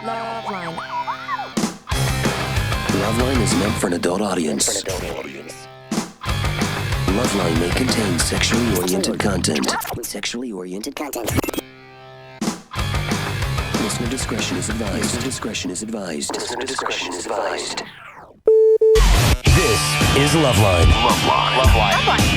LoveLine. LoveLine is meant for an adult audience. LoveLine may contain sexually oriented content. Listener discretion is advised. This is LoveLine.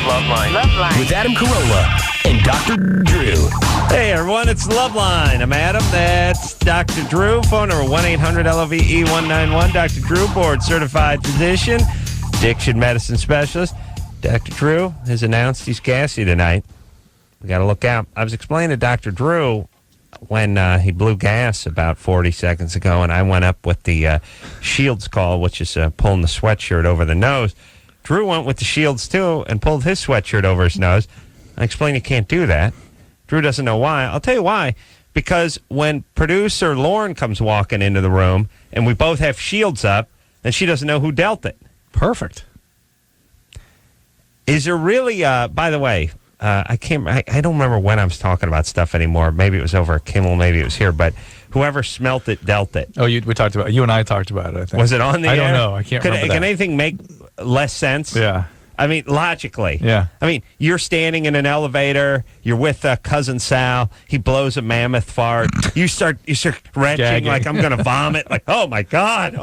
LoveLine. With Adam Carolla and Dr. Drew. Hey, everyone, it's LoveLine. I'm Adam. That's Dr. Drew. Phone number 1-800-LOVE-191. Dr. Drew, board-certified physician, addiction medicine specialist. Dr. Drew has announced he's gassy tonight. We got to look out. I was explaining to Dr. Drew when he blew gas about 40 seconds ago, and I went up with the Shields call, which is pulling the sweatshirt over the nose. Drew went with the Shields, too, and pulled his sweatshirt over his nose. I explained you can't do that. Drew doesn't know why. I'll tell you why. Because when producer Lauren comes walking into the room, and we both have Shields up, then she doesn't know who dealt it. Perfect. Is there really, by the way, I don't remember when I was talking about stuff anymore. Maybe it was over at Kimmel, maybe it was here, but whoever smelt it, dealt it. Oh, we talked about it. You and I talked about it, I think. Was it on the air? I don't know. I can't remember that. Can anything make less sense? Yeah. I mean, logically. Yeah. I mean, you're standing in an elevator. You're with cousin Sal. He blows a mammoth fart. You start retching Gagging. like I'm going to vomit. Like, oh my god.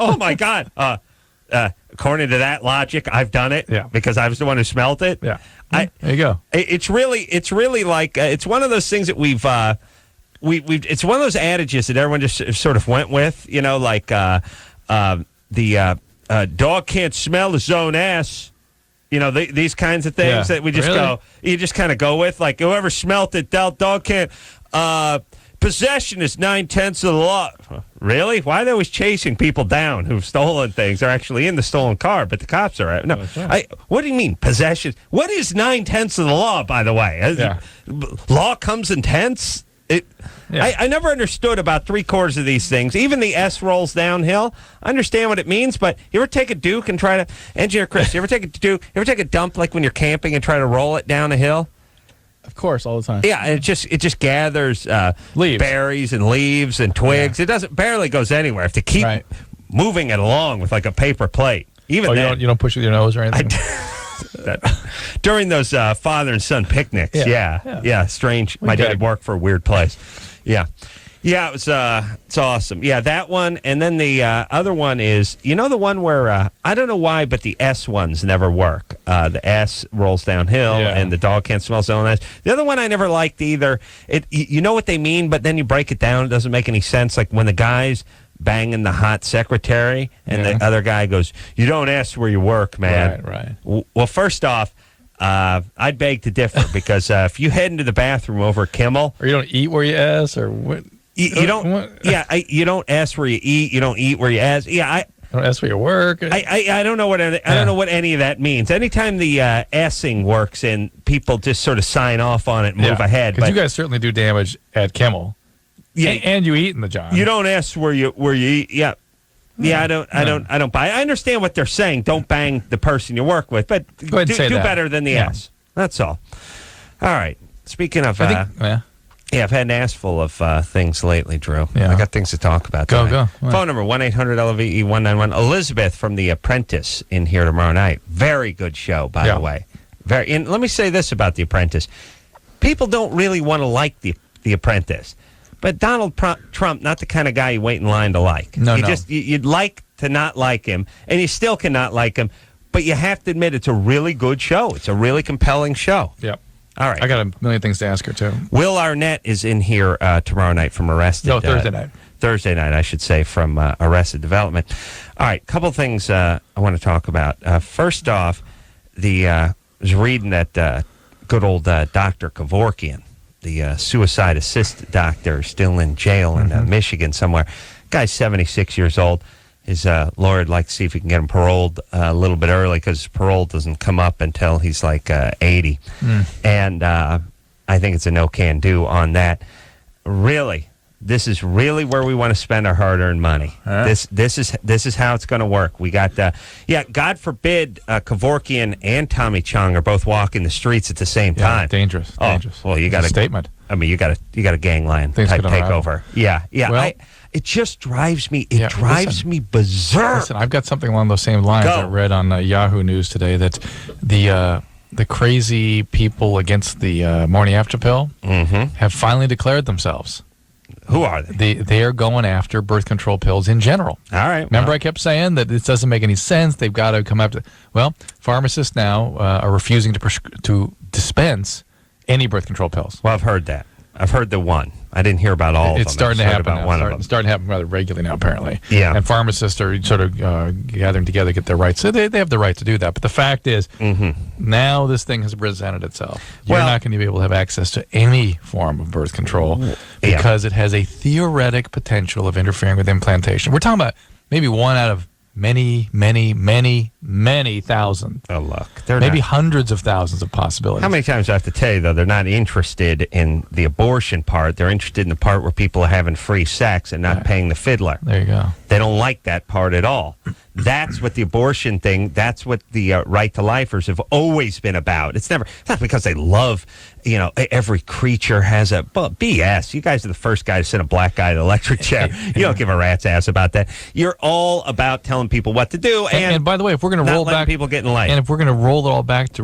According to that logic, I've done it. Yeah. Because I was the one who smelt it. Yeah. There you go. It's really like it's one of those things that we've it's one of those adages that everyone just sort of went with. You know, like the dog can't smell his own ass. You know, these kinds of things that we just you just kind of go with. Like, whoever smelt it, dealt, dog can't. Possession is 9/10 of the law. Really? Why are they always chasing people down who've stolen things? They're actually in the stolen car, but the cops are. No. What do you mean, possession? What is 9/10 of the law, by the way? Yeah. Law comes in tenths? I never understood about 3/4 of these things. Even the S rolls downhill. I understand what it means, but you ever take a Duke and try to, Engineer Chris, you ever take a Duke, you ever take a dump like when you're camping and try to roll it down a hill? Of course, all the time. Yeah, and it just gathers leaves. Berries and leaves and twigs. Yeah. It barely goes anywhere. If to keep moving it along with like a paper plate. Even then, you don't push with your nose or anything? during those father and son picnics, yeah, strange. My dad worked for a weird place. Yeah, it was. It's awesome. Yeah, that one, and then the other one is, the one where I don't know why, but the S ones never work. The S rolls downhill, and the dog can't smell its own ass. The other one I never liked either. You know what they mean, but then you break it down. It doesn't make any sense. Like when the guy's banging the hot secretary, and the other guy goes, "You don't ask where you work, man." Right. Well, first off, I'd beg to differ because if you head into the bathroom over at Kimmel, or you don't eat where you ask, or what? You don't. You don't ask where you eat. You don't eat where you ask. I don't ask where you work. I don't know what I don't know what any of that means. Anytime the S-ing works in, people just sort of sign off on it and move ahead. Because you guys certainly do damage at Kimmel. Yeah, and you eat in the John. You don't ask where you eat. Yeah. Yeah, I don't buy. I understand what they're saying. Don't bang the person you work with, but do better than the S. That's all. All right. Speaking of, I've had an ass full of things lately, Drew. Yeah. I got things to talk about. Go. Phone number 1-800-LOVE-191. Elizabeth from The Apprentice in here tomorrow night. Very good show, by the way. And let me say this about The Apprentice: people don't really want to like the Apprentice. But Donald Trump, not the kind of guy you wait in line to like. You'd like to not like him, and you still cannot like him, but you have to admit it's a really good show. It's a really compelling show. Yep. All right. I got a million things to ask her, too. Will Arnett is in here tomorrow night from Arrested. No, Thursday night. Thursday night, I should say, from Arrested Development. All right, couple things I want to talk about. First off, I was reading that good old Dr. Kevorkian, the suicide assist doctor, still in jail in Michigan somewhere. Guy's 76 years old. His lawyer would like to see if he can get him paroled a little bit early because parole doesn't come up until he's like 80. And I think it's a no-can-do on that. Really, this is really where we want to spend our hard-earned money. This is how it's going to work. We got, God forbid Kevorkian and Tommy Chong are both walking the streets at the same time. Dangerous. Well, you got a statement. I mean, you got a gangland Things type could unravel. takeover. Yeah. Well, It just drives me. It drives me berserk. Listen, I've got something along those same lines. I read on Yahoo News today that the crazy people against the morning after pill have finally declared themselves. Who are they? They are going after birth control pills in general. All right. Remember, I kept saying that this doesn't make any sense. They've got to come after. Well, pharmacists now are refusing to dispense any birth control pills. Well, I've heard that. I've heard the one. I didn't hear about all of them. It's starting to happen now. It's starting to happen rather regularly now, apparently. Yeah. And pharmacists are sort of gathering together to get their rights. So they have the right to do that. But the fact is, now this thing has presented itself. You're not going to be able to have access to any form of birth control because it has a theoretic potential of interfering with implantation. We're talking about maybe one out of many thousand. Oh, look. Maybe hundreds of thousands of possibilities. How many times do I have to tell you, though, they're not interested in the abortion part. They're interested in the part where people are having free sex and not paying the fiddler. There you go. They don't like that part at all. That's what the abortion thing, that's what the right to lifers have always been about. It's not because they love, every creature has a BS. You guys are the first guy to send a black guy to the electric chair. You don't give a rat's ass about that. You're all about telling people what to do. And by the way, if we're going to roll back, people get in life. And if we're going to roll it all back to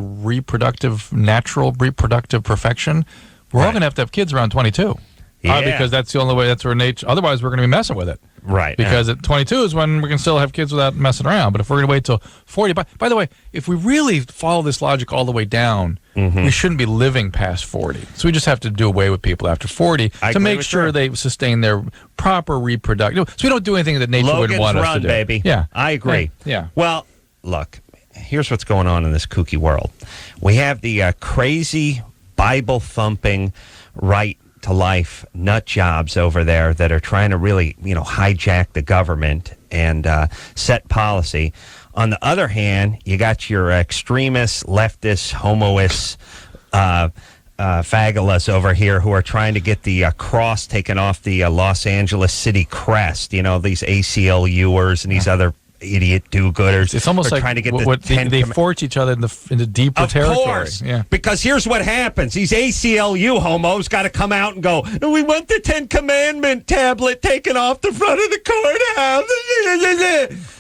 natural reproductive perfection, we're all going to have kids around 22. Yeah. Because that's the only way. That's where nature. Otherwise, we're going to be messing with it. Right. Because at 22 is when we can still have kids without messing around. But if we're going to wait till 40, by the way, if we really follow this logic all the way down, we shouldn't be living past 40. So we just have to do away with people after 40 to make sure they sustain their proper reproductive. So we don't do anything that nature wouldn't want us to do. Baby. Yeah, I agree. Yeah. Well, look, here's what's going on in this kooky world. We have the crazy Bible thumping right to life nut jobs over there that are trying to really, hijack the government and set policy. On the other hand, you got your extremists, leftists, homoists, fagulas over here who are trying to get the cross taken off the Los Angeles city crest. These ACLUers and these other idiot do-gooders. It's almost like trying to get they forge each other into deeper territory. Of course, because here's what happens. These ACLU homos got to come out and go, we want the 10 Commandment tablet taken off the front of the courthouse.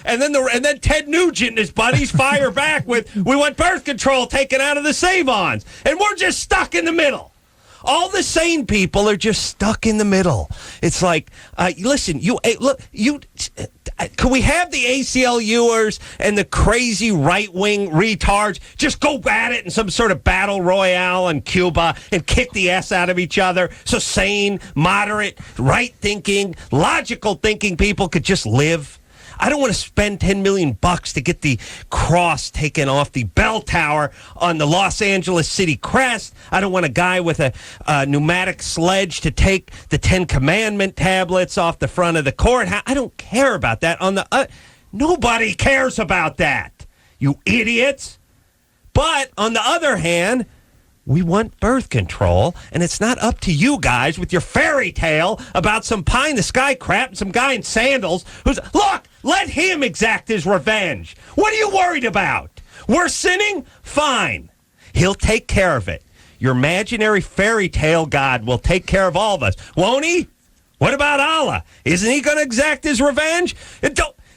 And then Ted Nugent and his buddies fire back with, we want birth control taken out of the save-ons. And we're just stuck in the middle. All the sane people are just stuck in the middle. It's like, listen, can we have the ACLUers and the crazy right-wing retards just go at it in some sort of battle royale in Cuba and kick the ass out of each other so sane, moderate, right-thinking, logical-thinking people could just live? I don't want to spend $10 million to get the cross taken off the bell tower on the Los Angeles city crest. I don't want a guy with a pneumatic sledge to take the 10 Commandment tablets off the front of the courthouse. I don't care about that. Nobody cares about that, you idiots. But on the other hand, we want birth control, and it's not up to you guys with your fairy tale about some pie-in-the-sky crap and some guy in sandals who's, look, let him exact his revenge. What are you worried about? We're sinning? Fine. He'll take care of it. Your imaginary fairy tale God will take care of all of us. Won't he? What about Allah? Isn't he going to exact his revenge?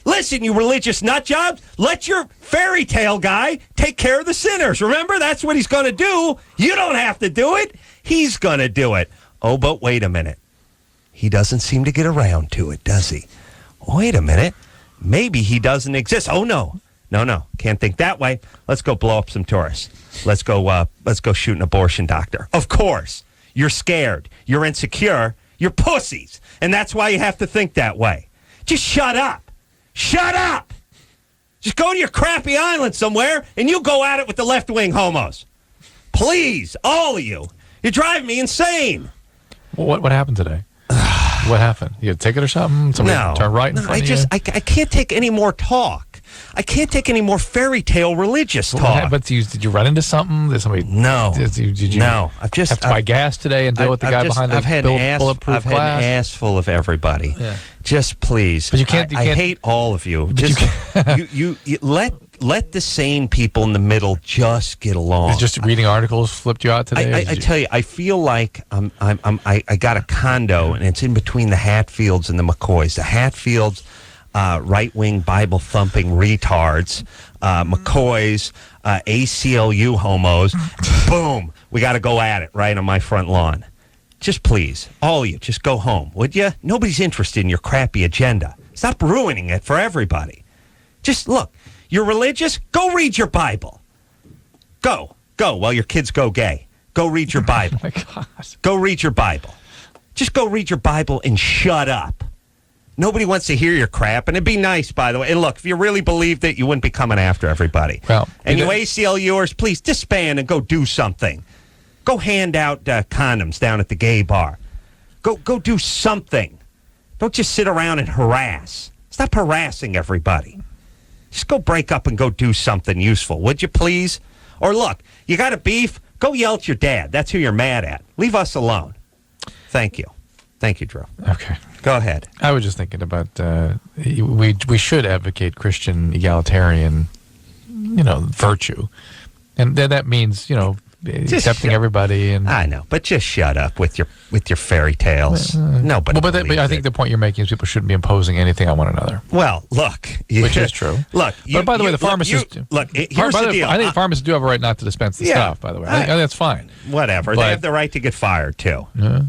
Listen, you religious nut jobs, let your fairy tale guy take care of the sinners. Remember, that's what he's going to do. You don't have to do it. He's going to do it. Oh, but wait a minute. He doesn't seem to get around to it, does he? Wait a minute. Maybe he doesn't exist. Oh, no. No. Can't think that way. Let's go blow up some tourists. Let's go shoot an abortion doctor. Of course. You're scared. You're insecure. You're pussies. And that's why you have to think that way. Just shut up. Shut up! Just go to your crappy island somewhere and you go at it with the left-wing homos. Please, all of you. You drive me insane. What happened today? What happened? You had a ticket or something? Somebody turn right in front of you? I can't take any more talk. I can't take any more fairy tale religious talk. But did you run into something? Did somebody? No. Did you no. I've just have to buy gas today and deal with the guy behind the bulletproof glass? I've had an ass full of everybody. Yeah. Just please. But you can't. I hate all of you. Just you let let the sane people in the middle just get along. Is just reading articles flipped you out today? I tell you, I feel like I got a condo, and it's in between the Hatfields and the McCoys. The Hatfields, right-wing Bible-thumping retards. McCoys, ACLU homos. Boom. We got to go at it right on my front lawn. Just please, all of you, just go home, would you? Nobody's interested in your crappy agenda. Stop ruining it for everybody. Just look, you're religious? Go read your Bible. Go while your kids go gay. Go read your Bible. Oh my gosh. Go read your Bible. Just go read your Bible and shut up. Nobody wants to hear your crap, and it'd be nice, by the way. And look, if you really believed it, you wouldn't be coming after everybody. Well, and you ACLUers, please disband and go do something. Go hand out condoms down at the gay bar. Go do something. Don't just sit around and harass. Stop harassing everybody. Just go break up and go do something useful, would you please? Or look, you got a beef? Go yell at your dad. That's who you're mad at. Leave us alone. Thank you. Thank you, Drew. Okay. Go ahead. I was just thinking about we should advocate Christian egalitarian, virtue, and that means accepting everybody. And I know, but just shut up with your fairy tales. Nobody. But I think the point you're making is people shouldn't be imposing anything on one another. Well, look, which is true. Look, but by the way, the pharmacists. Here's the deal. I think pharmacists do have a right not to dispense the stuff. By the way, I think that's fine. Whatever. They have the right to get fired too. Yeah.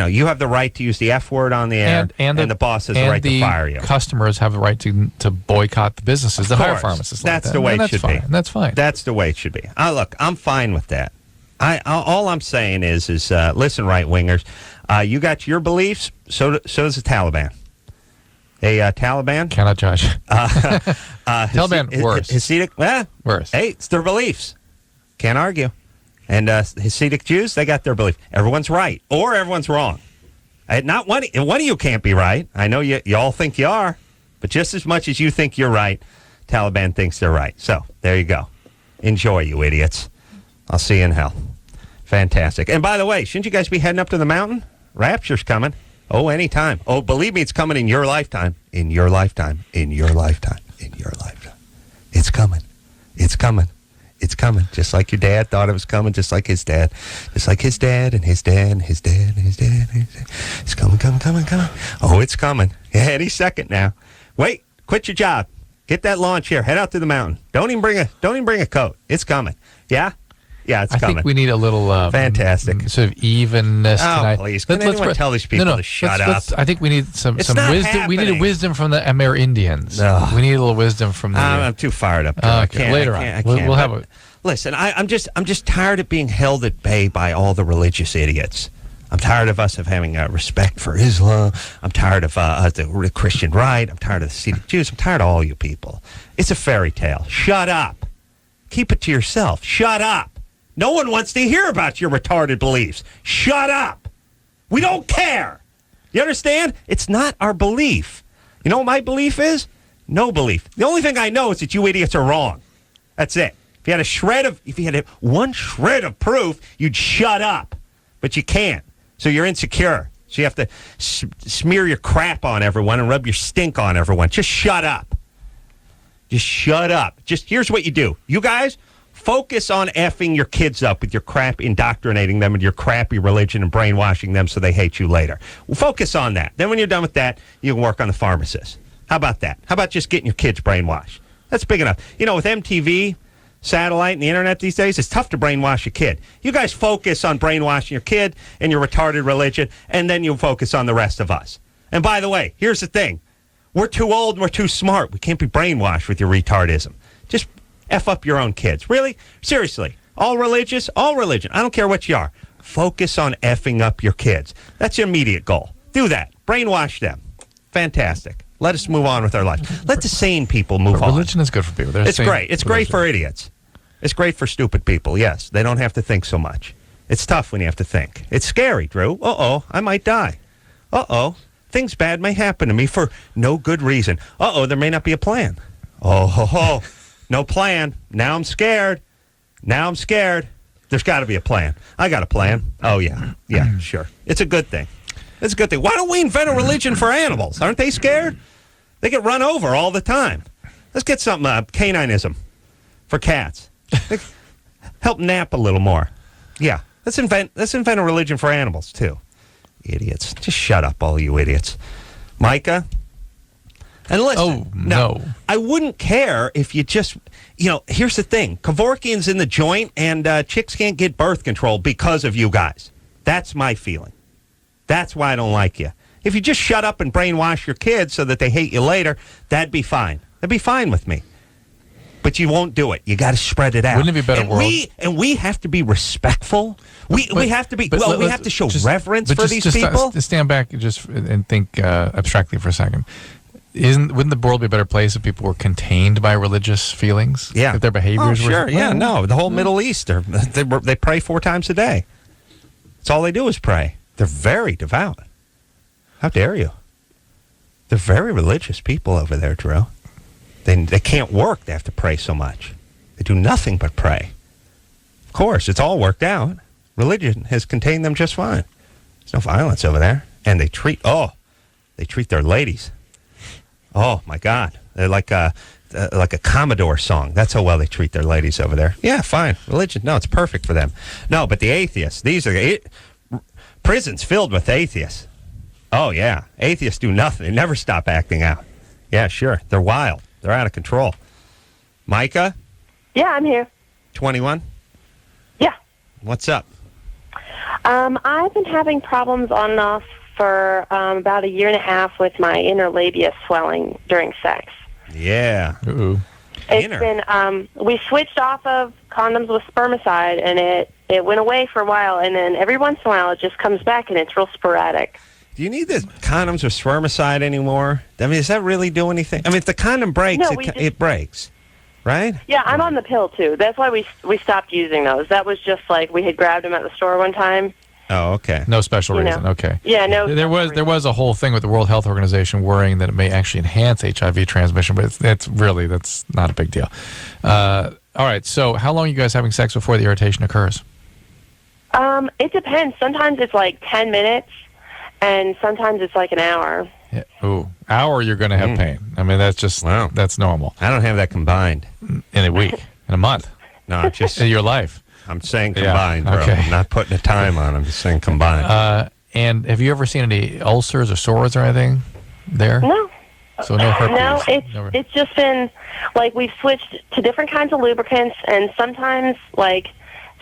You have the right to use the F word on the air, and the boss has the right to fire you. Customers have the right to boycott the businesses that hire pharmacists. That's the way it should be. That's fine. That's the way it should be. Look, I'm fine with that. All I'm saying is listen, right wingers, you got your beliefs. So does the Taliban. Taliban cannot judge. Taliban worse. Hasidic, worse. Hey, it's their beliefs. Can't argue. And Hasidic Jews, they got their belief. Everyone's right or everyone's wrong. Not one of you can't be right. I know you all think you are, but just as much as you think you're right, Taliban thinks they're right. So there you go. Enjoy, you idiots. I'll see you in hell. Fantastic. And by the way, shouldn't you guys be heading up to the mountain? Rapture's coming. Oh, anytime. Oh, believe me, it's coming in your lifetime. In your lifetime. In your lifetime. In your lifetime. It's coming. It's coming. It's coming. Just like your dad thought it was coming, just like his dad. Just like his dad and his dad and his dad and his dad and his dad. It's coming. Oh, it's coming. Yeah, any second now. Wait, quit your job. Get that lawn chair. Head out to the mountain. Don't even bring a coat. It's coming. Yeah? Yeah, it's coming. I think we need a little fantastic sort of evenness tonight. Please. Can anyone tell these people to shut up? I think we need some wisdom. Happening. We need a wisdom from the Amer Indians. No. We need a little wisdom from the I'm too fired up. Okay, later on. We'll have a Listen, I'm just tired of being held at bay by all the religious idiots. I'm tired of us having respect for Islam. I'm tired of the Christian right. I'm tired of the Hasidic Jews. I'm tired of all you people. It's a fairy tale. Shut up. Keep it to yourself. Shut up. No one wants to hear about your retarded beliefs. Shut up. We don't care. You understand? It's not our belief. You know what my belief is? No belief. The only thing I know is that you idiots are wrong. That's it. If you had one shred of proof, you'd shut up. But you can't. So you're insecure. So you have to smear your crap on everyone and rub your stink on everyone. Just shut up. Just shut up. Just here's what you do. You guys, focus on effing your kids up with your crap, indoctrinating them with your crappy religion and brainwashing them so they hate you later. Well, focus on that. Then when you're done with that, you can work on the pharmacists. How about that? How about just getting your kids brainwashed? That's big enough. With MTV, satellite, and the internet these days, it's tough to brainwash a kid. You guys focus on brainwashing your kid and your retarded religion, and then you'll focus on the rest of us. And by the way, here's the thing. We're too old and we're too smart. We can't be brainwashed with your retardism. Just F up your own kids. Really? Seriously. All religious, all religion. I don't care what you are. Focus on effing up your kids. That's your immediate goal. Do that. Brainwash them. Fantastic. Let us move on with our life. Let the sane people move on. Religion is good for people. It's great. It's great for idiots. It's great for stupid people, yes. They don't have to think so much. It's tough when you have to think. It's scary, Drew. Uh-oh, I might die. Uh-oh, things bad may happen to me for no good reason. Uh-oh, there may not be a plan. Oh, no plan. Now I'm scared. There's got to be a plan. I got a plan. Oh, yeah. Yeah, sure. It's a good thing. It's a good thing. Why don't we invent a religion for animals? Aren't they scared? They get run over all the time. Let's get some caninism for cats. Help nap a little more. Yeah. Let's invent a religion for animals, too. Idiots. Just shut up, all you idiots. Micah? And listen. Oh, no. I wouldn't care if you just, here's the thing. Kevorkian's in the joint, and chicks can't get birth control because of you guys. That's my feeling. That's why I don't like you. If you just shut up and brainwash your kids so that they hate you later, that'd be fine. That'd be fine with me. But you won't do it. You got to spread it out. Wouldn't it be better world? We have to be respectful. We have to be. We have to show reverence for these people. Just stand back and think abstractly for a second. Wouldn't the world be a better place if people were contained by religious feelings? Yeah. If their behaviors were. Sure. Yeah. No. The whole Middle East, they pray 4 times a day. That's all they do is pray. They're very devout. How dare you? They're very religious people over there, Drew. They can't work. They have to pray so much. They do nothing but pray. Of course, it's all worked out. Religion has contained them just fine. There's no violence over there. And they treat their ladies. Oh, my God. They're like a Commodore song. That's how well they treat their ladies over there. Yeah, fine. Religion, no, it's perfect for them. No, but the atheists, prisons filled with atheists. Oh, yeah. Atheists do nothing. They never stop acting out. Yeah, sure. They're wild. They're out of control. Micah? Yeah, I'm here. 21? Yeah. What's up? I've been having problems on and off for about 1.5 years with my inner labia swelling during sex. Yeah. Ooh. It's been, we switched off of condoms with spermicide, and it went away for a while, and then every once in a while it just comes back, and it's real sporadic. Do you need the condoms with spermicide anymore? I mean, does that really do anything? I mean, if the condom breaks, it breaks, right? Yeah, I'm on the pill, too. That's why we stopped using those. That was just like we had grabbed them at the store one time. Oh, okay. No special reason. Okay. Yeah, no. There was a whole thing with the World Health Organization worrying that it may actually enhance HIV transmission, but that's not a big deal. All right. So, how long are you guys having sex before the irritation occurs? It depends. Sometimes it's like 10 minutes, and sometimes it's like an hour. Yeah. Ooh, hour you're going to have pain. I mean, that's just that's normal. I don't have that combined in a week, in a month. No, just in your life. I'm saying combined, yeah, okay. bro. I'm not putting a time on. I'm just saying combined. And have you ever seen any ulcers or sores or anything there? No. So no herpes? No, it's just been, like, we've switched to different kinds of lubricants, and sometimes, like,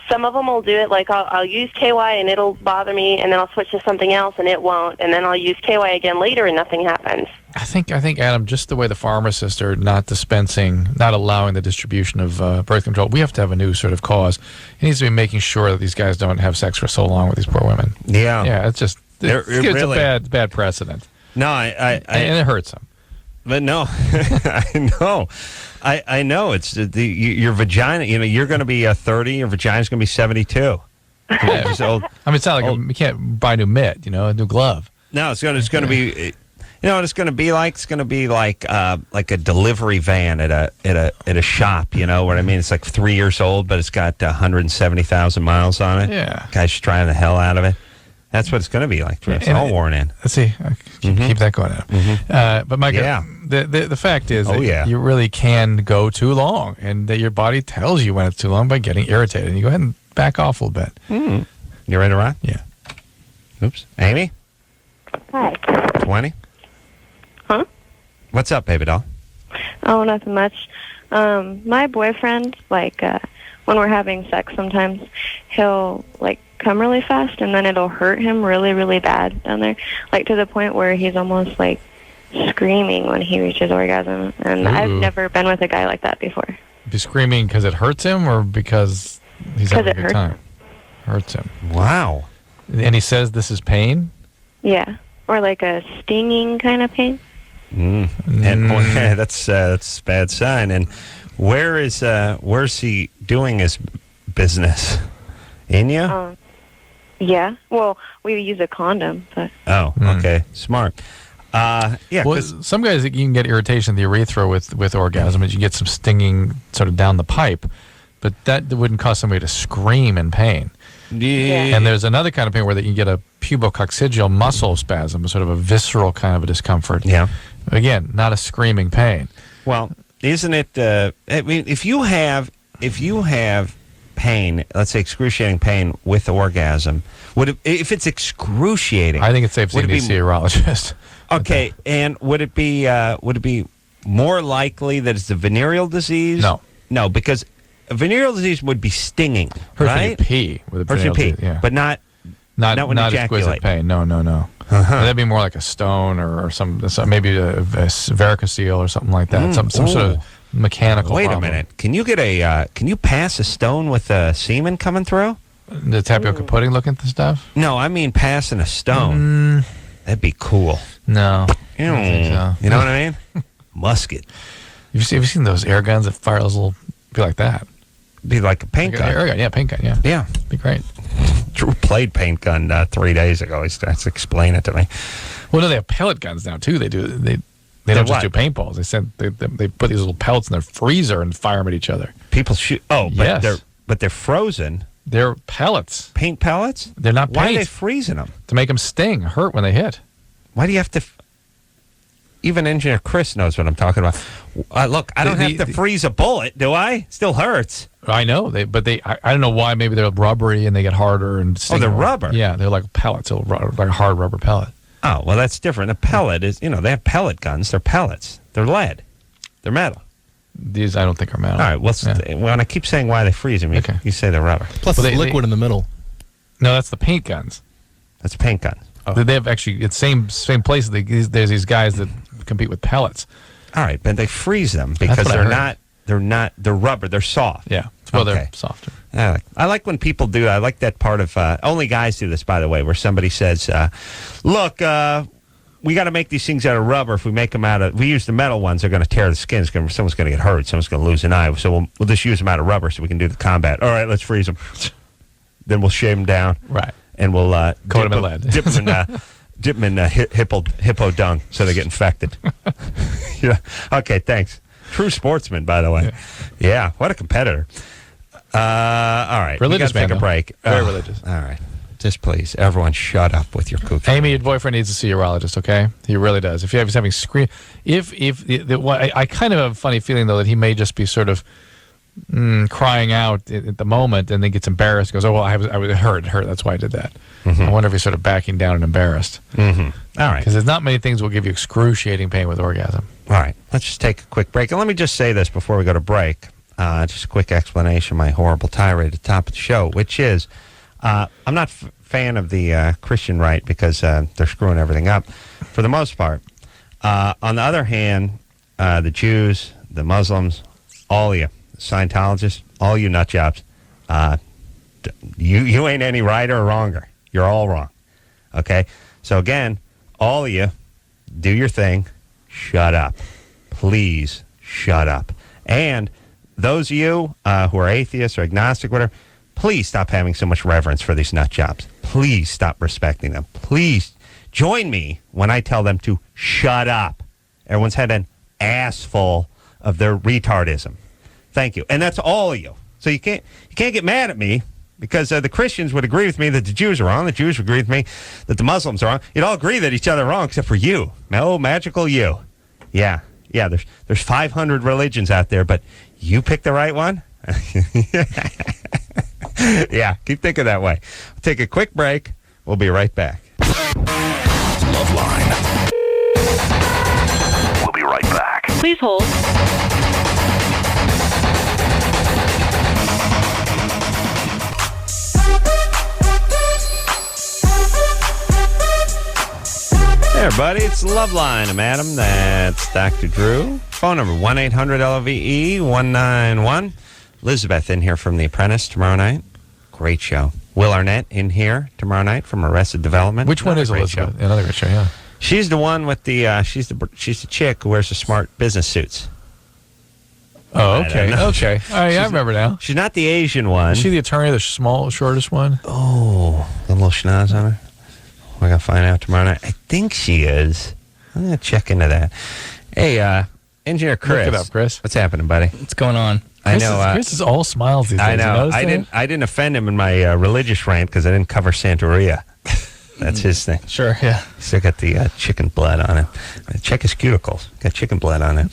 some of them will do it, like, I'll use KY and it'll bother me, and then I'll switch to something else and it won't, and then I'll use KY again later and nothing happens. I think, Adam, just the way the pharmacists are not allowing the distribution of birth control, we have to have a new sort of cause. It needs to be making sure that these guys don't have sex for so long with these poor women. Yeah. Yeah, it's a bad precedent. No, and it hurts them. But no, I know. I know. It's your vagina, you're going to be 30, your vagina's going to be 72. Yeah. Old, I mean, it's not like you can't buy a new mitt, a new glove. No, it's going to be, what it's going to be like? It's going to be like a delivery van at a shop, what I mean? It's like 3 years old, but it's got 170,000 miles on it. Yeah. Guy's trying the hell out of it. That's what it's going to be like for us. All worn in. Let's see. Keep that going. But Mike, the fact is that you really can go too long, and that your body tells you when it's too long by getting irritated. And you go ahead and back off a little bit. You ready to rock? Yeah. Oops. Amy? Hi. 20? Huh? What's up, baby doll? Oh, nothing much. My boyfriend, like, when we're having sex sometimes, he'll, like, come really fast, and then it'll hurt him really, really bad down there, like to the point where he's almost like screaming when he reaches orgasm. And I've never been with a guy like that before. Be screaming because it hurts him, or because he's having a good time? Hurts him. Wow. And he says this is pain? Yeah, or like a stinging kind of pain. And that's a bad sign. And where's he doing his business? In you? Yeah. Well, we use a condom, but. Oh, okay. Smart. Yeah. Well, some guys, you can get irritation in the urethra with orgasm, and you get some stinging sort of down the pipe, but that wouldn't cause somebody to scream in pain. Yeah. And there's another kind of pain where you can get a pubococcygeal muscle spasm, sort of a visceral kind of a discomfort. Yeah. Again, not a screaming pain. Well, isn't it? I mean, if you have pain, let's say excruciating pain with orgasm, if it's excruciating? I think it's safe to see a urologist. Okay, and would it be more likely that it's a venereal disease? No, because a venereal disease would be stinging, right? Hurts when you pee with a Hurts when you pee, disease, yeah. but not when you ejaculate. Exquisite pain. No. That'd be more like a stone or some maybe a varicocele or something like that. Some sort of mechanical. Wait problem. a minute. Can you pass a stone with semen coming through? The tapioca pudding looking stuff? No, I mean passing a stone. That'd be cool. No. You I don't think so. You know what I mean? Musket. Have you seen those air guns that fire those little? Be like that. Be like a paint gun. Air gun, yeah, paint gun, yeah. Yeah. Be great. Drew played paint gun 3 days ago. He starts to explain it to me. Well, no, they have pellet guns now too. They don't just do paintballs. They put these little pellets in their freezer and fire them at each other. People shoot. Oh, but yes. they're frozen. They're pellets. Paint pellets? They're not paint. Why are they freezing them? To make them sting, hurt when they hit. Why do you have to? Even Engineer Chris knows what I'm talking about. Look, I don't have to freeze a bullet, do I? Still hurts. I know, I don't know why. Maybe they're rubbery and they get harder and sting. Oh, they're rubber. Yeah, they're like pellets, like a hard rubber pellet. Oh, well, that's different. A pellet is, they have pellet guns. They're pellets. They're lead. They're metal. These I don't think are metal. All right. Well, when I keep saying why they freeze them, you say they're rubber. Plus, there's liquid in the middle. No, that's the paint guns. That's a paint gun. Oh. They have actually it's same place. There's these guys that compete with pellets. All right, but they freeze them because they're rubber. They're soft. Yeah, well, they're softer. I like when people do that. I like that part of only guys do this, by the way, where somebody says, "Look, we got to make these things out of rubber. If we make them we use the metal ones, they're going to tear the skin. Someone's going to get hurt. Someone's going to lose an eye. So we'll just use them out of rubber so we can do the combat. All right, let's freeze them. Then we'll shave them down. Right. And we'll coat them in lead. Dip them in hippo dung so they get infected. Yeah. Okay, thanks. True sportsman, by the way. Yeah, what a competitor. All right. Religious man. Take a break. Very religious. All right. Just please, everyone shut up with your kooky. Amy, your boyfriend needs to see a urologist, okay? He really does. If he's having I kind of have a funny feeling, though, that he may just be sort of crying out at the moment and then gets embarrassed. Goes, oh, well, I was hurt. That's why I did that. Mm-hmm. I wonder if he's sort of backing down and embarrassed. Mm-hmm. All right. Because there's not many things that will give you excruciating pain with orgasm. All right. Let's just take a quick break. And let me just say this before we go to break. Just a quick explanation of my horrible tirade at the top of the show, which is I'm not a fan of the Christian right because they're screwing everything up for the most part. On the other hand, the Jews, the Muslims, all of you, Scientologists, all you nut jobs, you ain't any righter or wronger. You're all wrong. Okay? So again, all of you, do your thing. Shut up. Please shut up. And those of you who are atheists or agnostic, whatever, please stop having so much reverence for these nut jobs. Please stop respecting them. Please join me when I tell them to shut up. Everyone's had an ass full of their retardism. Thank you. And that's all of you. So you can't get mad at me because the Christians would agree with me that the Jews are wrong. The Jews would agree with me that the Muslims are wrong. You'd all agree that each other are wrong except for you. No, magical you. Yeah. There's 500 religions out there, but you pick the right one? Yeah, keep thinking that way. We'll take a quick break. We'll be right back. LoveLine. We'll be right back. Please hold. Hey, everybody, it's LoveLine. I'm Adam. That's Dr. Drew. Phone number 1-800-LOVE-191. Elizabeth in here from The Apprentice tomorrow night. Great show. Will Arnett in here tomorrow night from Arrested Development. Which one is Elizabeth? Show. Another great show, yeah. She's the one with the, she's the chick who wears the smart business suits. Oh, okay. Okay. I remember now. She's not the Asian one. Is she the attorney, the shortest one? Oh, the little schnoz on her? We're going to find out tomorrow night. I think she is. I'm going to check into that. Hey, Engineer Chris. Look it up, Chris. What's happening, buddy? What's going on? I know. Chris is all smiles these days. I know. I didn't offend him in my religious rant because I didn't cover Santeria. That's his thing. Sure, yeah. Still got the chicken blood on him. Check his cuticles. Got chicken blood on him.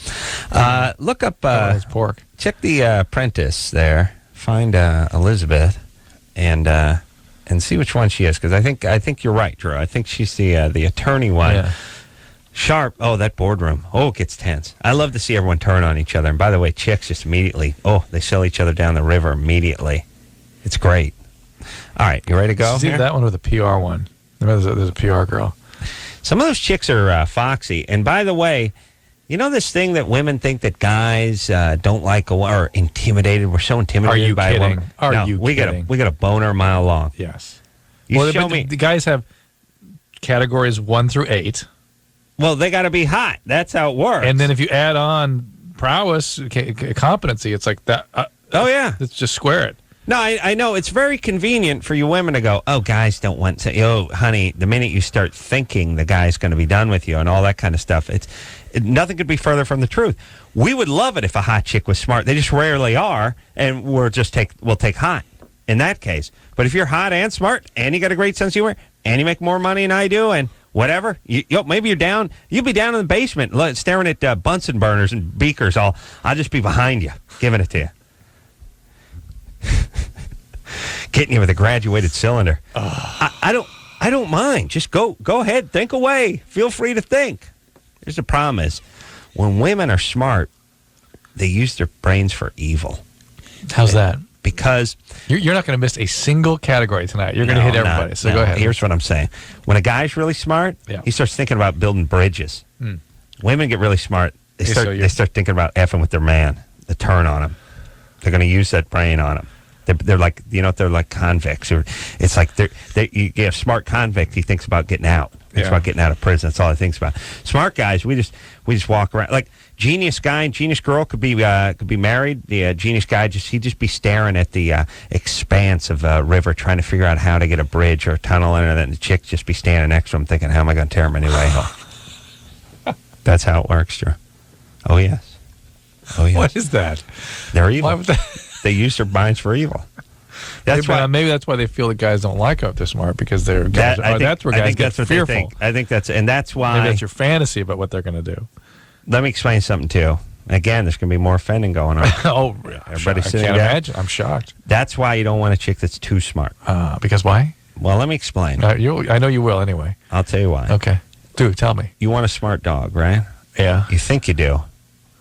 Look up. It's pork. Check the apprentice there. Find Elizabeth, and see which one she is. Because I think you're right, Drew. I think she's the attorney one. Yeah. Sharp. Oh, that boardroom. Oh, it gets tense. I love to see everyone turn on each other. And by the way, chicks just immediately. Oh, they sell each other down the river immediately. It's great. All right, you ready to go? See here? that one with a PR one. There's a PR girl. Some of those chicks are foxy. And by the way, you know this thing that women think that guys don't like or intimidated? We're so intimidated Are you by kidding? a woman. Are no, you we kidding? We got a boner a mile long. Yes. You show but me. the guys have categories 1 through 8. Well, they got to be hot. That's how it works. And then if you add on prowess, competency, it's like that. Oh, yeah. Let's just square it. No, I know. It's very convenient for you women to go, oh, guys don't want to. Oh, honey, the minute you start thinking the guy's going to be done with you and all that kind of stuff, nothing could be further from the truth. We would love it if a hot chick was smart. They just rarely are, and we'll take hot in that case. But if you're hot and smart, and you got a great sense of humor, and you make more money than I do, and whatever, maybe you're down. You'll be down in the basement staring at Bunsen burners and beakers. I'll just be behind you, giving it to you. Getting you with a graduated cylinder. I don't mind. Just go ahead. Think away. Feel free to think. Here's the problem is, when women are smart, they use their brains for evil. How's that? Because you're not going to miss a single category tonight. You're going to hit everybody. So go ahead. Here's what I'm saying. When a guy's really smart, he starts thinking about building bridges. Women get really smart. They start thinking about effing with their man. They turn on him. They're going to use that brain on him. They're like, they're like convicts. Or it's like you get a smart convict. He thinks about getting out. Thinks about getting out of prison. That's all he thinks about. Smart guys, we just walk around. Like genius guy and genius girl could be married. The genius guy he'd just be staring at the expanse of a river, trying to figure out how to get a bridge or a tunnel in it. And the chick just be standing next to him, thinking, how am I going to tear him anyway? That's how it works, Drew. Oh yes. Oh yes. What is that? They're evil. Why would that? They use their minds for evil. That's why. Maybe that's why they feel the guys don't like them if they're smart, because they're guys. That's where guys get fearful. I think that's why. Maybe that's your fantasy about what they're going to do. Let me explain something too. Again, there's going to be more offending going on. Oh, everybody's sitting can't down. imagine. I'm shocked. That's why you don't want a chick that's too smart. Because why? Well, let me explain. I know you will anyway. I'll tell you why. Okay. Dude, tell me. You want a smart dog, right? Yeah. You think you do,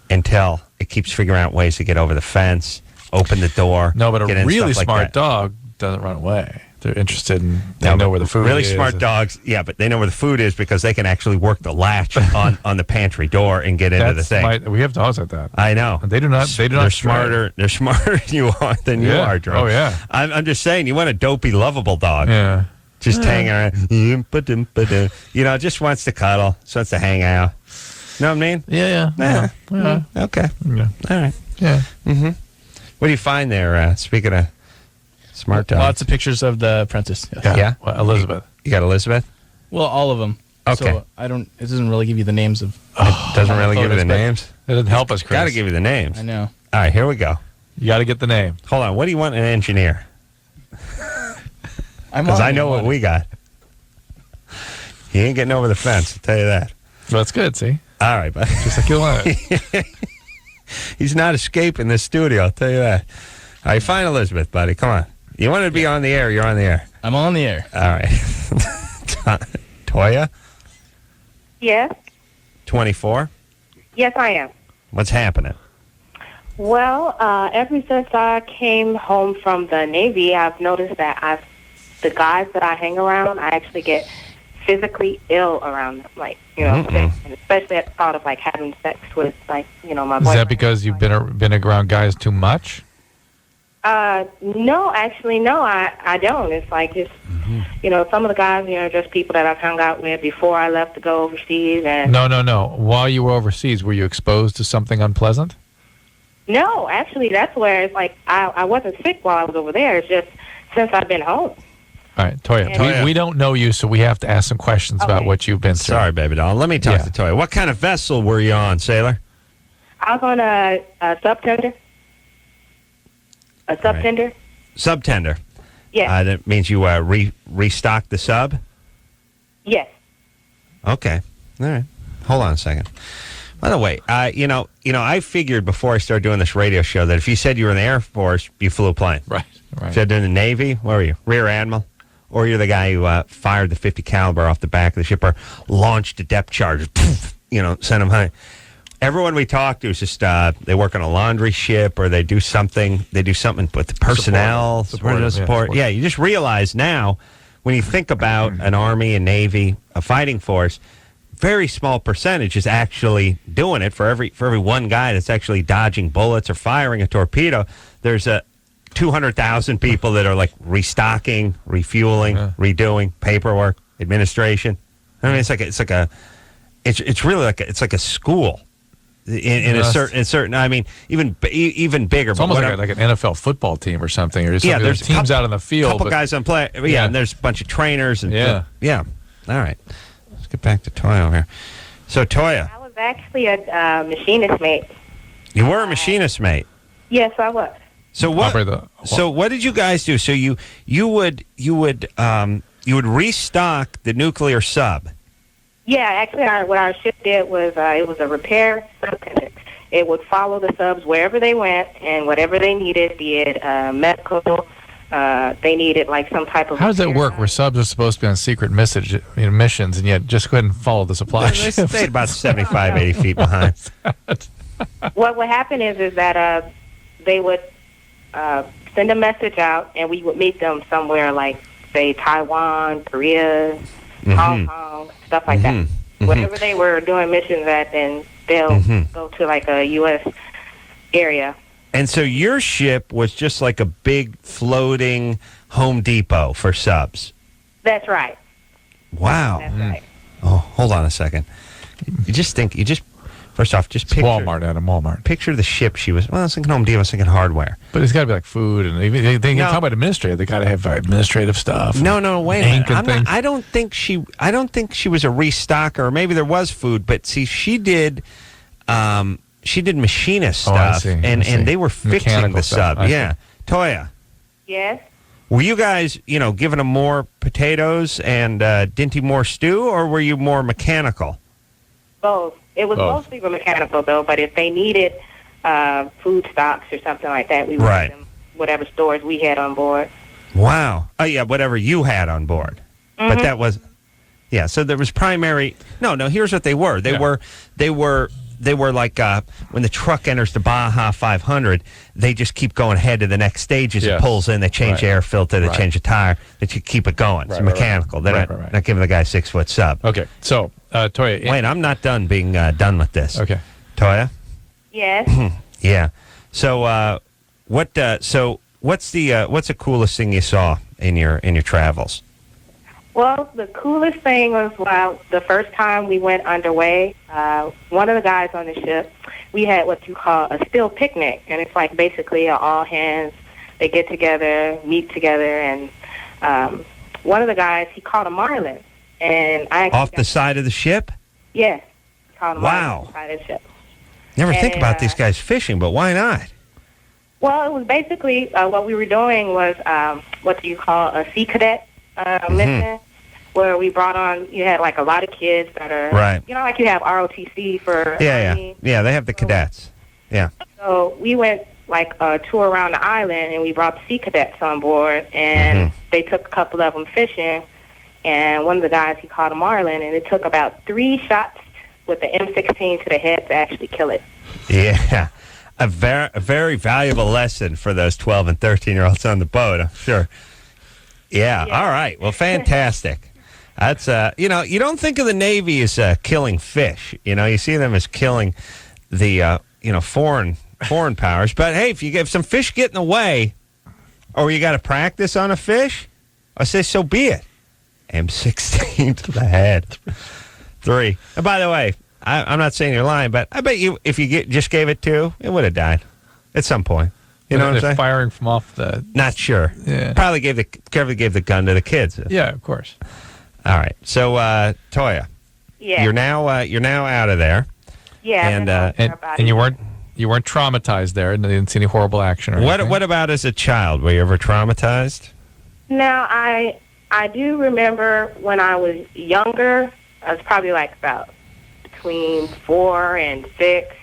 until it keeps figuring out ways to get over the fence, open the door. No, but a really smart smart dog doesn't run away. They're interested in, they know where the food is. Really smart dogs, yeah, but they know where the food is because they can actually work the latch on the pantry door and get into the thing. We have dogs like that. I know. And they do not. They're smarter. They're smarter than you are, Drew. Oh yeah. I'm just saying, you want a dopey, lovable dog. Yeah. Just hanging around. Just wants to cuddle. Just wants to hang out. Know what I mean? Yeah. Okay. Yeah. All right. Yeah. Mm-hmm. What do you find there? Speaking of smart dogs, Lots of pictures of the apprentice. Yes. Yeah? Well, Elizabeth. You got Elizabeth? Well, all of them. Okay. So it doesn't really give you the names of. It doesn't really give you the photos, but- names. It doesn't help us, Chris. Got to give you the names. I know. All right, here we go. You got to get the name. Hold on. What do you want in an engineer? Because I know what we got. He ain't getting over the fence, I'll tell you that. Well, that's good, see? All right, buddy. Just like you want it. He's not escaping this studio, I'll tell you that. All right, find Elizabeth, buddy. Come on. You want to be on the air, you're on the air. I'm on the air. All right. Toya, Yes. 24. Yes, I am. What's happening? Well, ever since I came home from the Navy, I've noticed that the guys that I hang around, I actually get physically ill around them. Like, and especially at the thought of, like, having sex with, like, my boyfriend. Is that because you've been around guys too much? No, actually, no, I don't. It's like just, some of the guys, just people that I've hung out with before I left to go overseas. And No. While you were overseas, were you exposed to something unpleasant? No, actually, that's where it's like I wasn't sick while I was over there. It's just since I've been home. All right, Toya, we don't know you, so we have to ask some questions about what you've been through. Sorry, baby doll. Let me talk to Toya. What kind of vessel were you on, sailor? I was on a subtender. A subtender? Subtender. Yeah. That means you restocked the sub? Yes. Okay. All right. Hold on a second. By the way, I figured before I started doing this radio show that if you said you were in the Air Force, you flew a plane. Right. If you said in the Navy, where were you? Rear Admiral? Or you're the guy who fired the .50 caliber off the back of the ship or launched a depth charge, poof, sent them high. Everyone we talked to is just they work on a laundry ship or they do something. They do something with the personnel, support. Yeah, you just realize now when you think about an Army, a Navy, a fighting force, very small percentage is actually doing it. For every one guy that's actually dodging bullets or firing a torpedo, there's 200,000 people that are like restocking, refueling, redoing paperwork, administration. I mean, it's really like a school in a certain. I mean, even bigger. It's almost like an NFL football team or something. Or something. There's teams out on the field. Couple guys on play. Yeah, and there's a bunch of trainers and yeah. All right. Get back to Toya over here. So, Toya. I was actually a machinist mate. You were a machinist mate? Yes, I was. So what did you guys do? So you would restock the nuclear sub? Yeah, actually what our ship did was it was a repair subcontinent. It would follow the subs wherever they went and whatever they needed, be it medical. They needed like some type of. How does that work? Where subs are supposed to be on secret missions, and yet just go ahead and follow the supply ship? They stayed about 75, 80 feet behind. What would happen is that they would send a message out, and we would meet them somewhere like, say, Taiwan, Korea, Hong Kong, stuff like that. Wherever they were doing missions at, then they'll go to like a U.S. area. And so your ship was just like a big floating Home Depot for subs. That's right. Wow. That's right. Oh, hold on a second. First off, just picture Walmart, Adam, Walmart. Picture the ship she was. Well, I was thinking Home Depot, I was thinking hardware. But it's got to be like food, and they can talk about administrative. They got to have administrative stuff. No, wait a minute. I don't think she was a restocker. Or maybe there was food, but see, she did machinist stuff, and they were fixing mechanical the sub. stuff. Yeah, Toya. Yes. Were you guys, giving them more potatoes and Dinty more stew, or were you more mechanical? Both. It was mostly mechanical, though, but if they needed food stocks or something like that, we would give them whatever stores we had on board. Wow. Oh, yeah, whatever you had on board. But that was, so there was primary, no, here's what they were. They were like when the truck enters the Baja 500, they just keep going ahead to the next stage as it pulls in. They change the air filter, they change the tire, they keep it going. It's mechanical. They're not giving the guy a 6-foot sub. Okay, so Toya. Wait, I'm not done being done with this. Okay, Toya. Yes. Yeah. So what's the coolest thing you saw in your travels? Well, the coolest thing was the first time we went underway, one of the guys on the ship, we had what you call a still picnic, and it's like basically all hands, they get together, meet together, and one of the guys, he caught a marlin. And off the side of the ship? Yes. Caught a marlin wow. off the side of the ship. Never think about these guys fishing, but why not? Well, it was basically what we were doing was what you call a sea cadet mission, where we brought on, you had like a lot of kids that are, like you have ROTC for Army. Yeah, they have the cadets. Yeah. So we went like a tour around the island, and we brought the sea cadets on board, and they took a couple of them fishing, and one of the guys, he caught a marlin, and it took about 3 shots with the M16 to the head to actually kill it. Yeah. A very valuable lesson for those 12 and 13-year-olds on the boat, I'm sure. Yeah. All right. Well, fantastic. That's you don't think of the Navy as killing fish. You see them as killing the foreign powers. But hey, if some fish get in the way, or you got to practice on a fish, I say so be it. M16 to the head. 3. And by the way, I'm not saying you're lying, but I bet you if you just gave it 2, it would have died at some point. You know what I'm saying? Firing from off the. Not sure. Yeah. Probably gave the gun to the kids. Yeah, of course. All right. So Toya. Yeah. You're now out of there. Yeah. And you weren't traumatized there, and you didn't see any horrible action or anything? What about as a child? Were you ever traumatized? No, I I do remember when I was younger, I was probably like about between 4 and 6.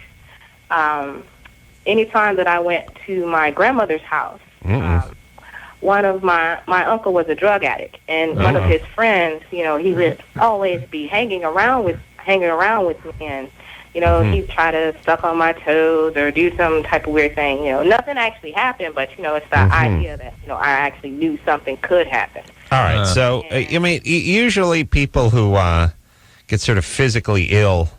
Anytime that I went to my grandmother's house, one of my uncle was a drug addict, and one of his friends, he would always be hanging around with me, and he'd try to suck on my toes or do some type of weird thing. Nothing actually happened, but it's the idea that I actually knew something could happen. All right, so usually people who get sort of physically ill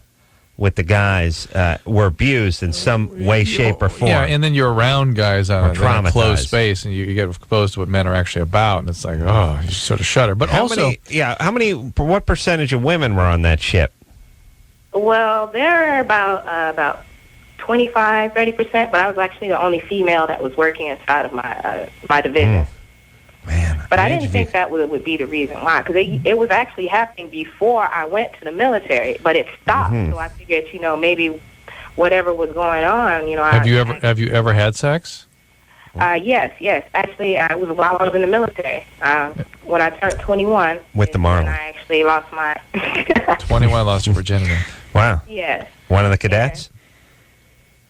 with the guys were abused in some way, shape, or form. Yeah, and then you're around guys in a closed traumatized. space, and you get exposed to what men are actually about, and it's like, oh, you sort of shudder. But what percentage of women were on that ship? Well, there are about 25, 30%, but I was actually the only female that was working inside of my division. Man, but I didn't think that would be the reason why, because it was actually happening before I went to the military, but it stopped. So I figured, maybe whatever was going on, Have you ever had sex? Yes. Actually, I was while I was in the military. When I turned 21, with the Marlin, I actually lost my 21, lost your virginity. Wow. Yes. One of the cadets?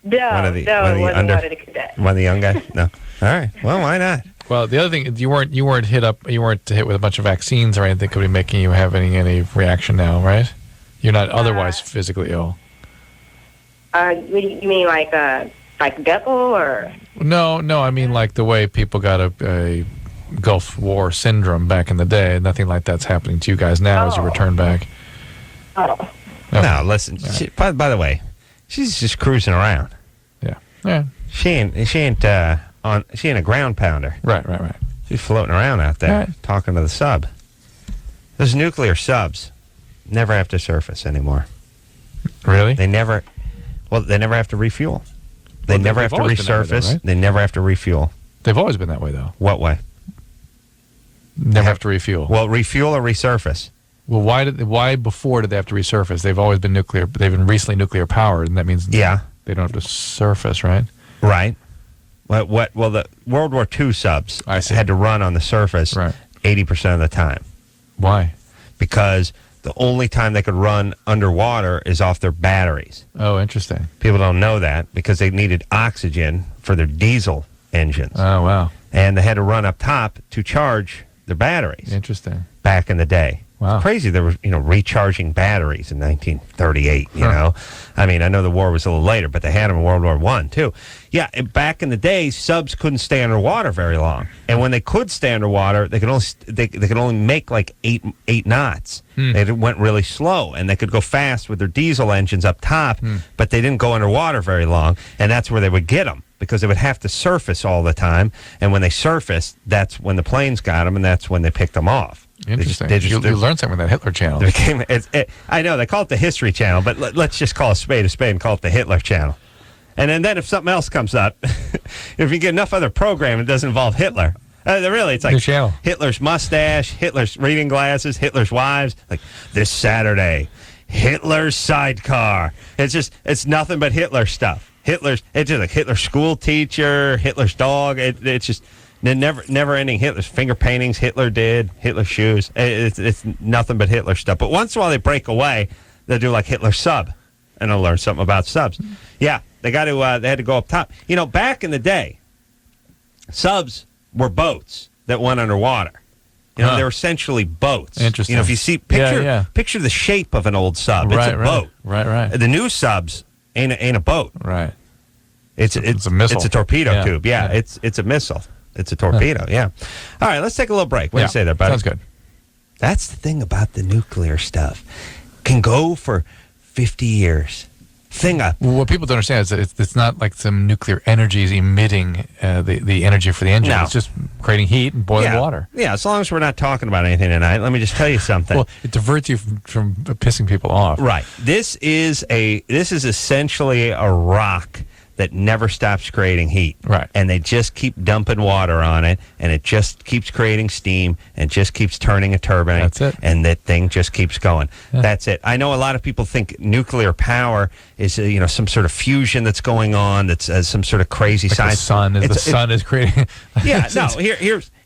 No, it wasn't one of the cadets. One of the young guys? No. All right. Well, why not? Well, the other thing, you weren't hit with a bunch of vaccines or anything that could be making you have any reaction now, right? You're not otherwise physically ill. You mean like Gecko or? No, I mean like the way people got a Gulf War syndrome back in the day. Nothing like that's happening to you guys now as you return back. Oh. No, listen. By the way, she's just cruising around. Yeah. She ain't a ground pounder. Right. She's floating around out there, Right. talking to the sub. Those nuclear subs never have to surface anymore. Really? They never have to refuel. They never have to always been that way, resurface. though, right? They never have to refuel. They've always been that way, though. What way? Never have to refuel. Well, refuel or resurface. Well, why before did they have to resurface? They've always been nuclear. They've been recently nuclear powered, and that means they don't have to surface, right? Right. Well, the World War II subs had to run on the surface 80% of the time. Why? Because the only time they could run underwater is off their batteries. Oh, interesting. People don't know that because they needed oxygen for their diesel engines. Oh, wow. And they had to run up top to charge their batteries. Interesting. Back in the day. Wow. It's crazy. There was, recharging batteries in 1938, you know. I mean, I know the war was a little later, but they had them in World War I, too. Yeah, back in the day, subs couldn't stay underwater very long. And when they could stay underwater, they could only make like eight knots. They went really slow, and they could go fast with their diesel engines up top, but they didn't go underwater very long, and that's where they would get them, because they would have to surface all the time. And when they surfaced, that's when the planes got them, and that's when they picked them off. Interesting. You learned something with that Hitler channel. I know, they call it the History Channel, but let's just call a spade and call it the Hitler Channel. And then if something else comes up, if you get enough other program that doesn't involve Hitler, really, it's like Hitler's mustache, Hitler's reading glasses, Hitler's wives, like this Saturday, Hitler's sidecar. It's nothing but Hitler stuff. It's just like Hitler's school teacher, Hitler's dog. It's just never ending Hitler's finger paintings Hitler did, Hitler's shoes. It's nothing but Hitler stuff. But once in a while they break away, they'll do like Hitler sub, and they'll learn something about subs. Yeah, they had to go up top. Back in the day, subs were boats that went underwater. They were essentially boats. Interesting. If you see picture the shape of an old sub. It's a boat. Right. The new subs ain't a boat. Right. It's a missile. It's a torpedo tube. Yeah. It's a missile. It's a torpedo. Yeah. All right, let's take a little break. What do you say there, buddy? Sounds good. That's the thing about the nuclear stuff. Can go for 50 years. What people don't understand is that it's not like some nuclear energy is emitting the energy for the engine. No. It's just creating heat and boiling water. Yeah, as long as we're not talking about anything tonight, let me just tell you something. Well, it diverts you from pissing people off. Right. This is essentially a rock that never stops creating heat. Right. And they just keep dumping water on it, and it just keeps creating steam, and just keeps turning a turbine. That's it. And that thing just keeps going. Yeah. That's it. I know a lot of people think nuclear power is some sort of fusion that's going on, that's some sort of crazy like science. The sun is creating. Yeah, no,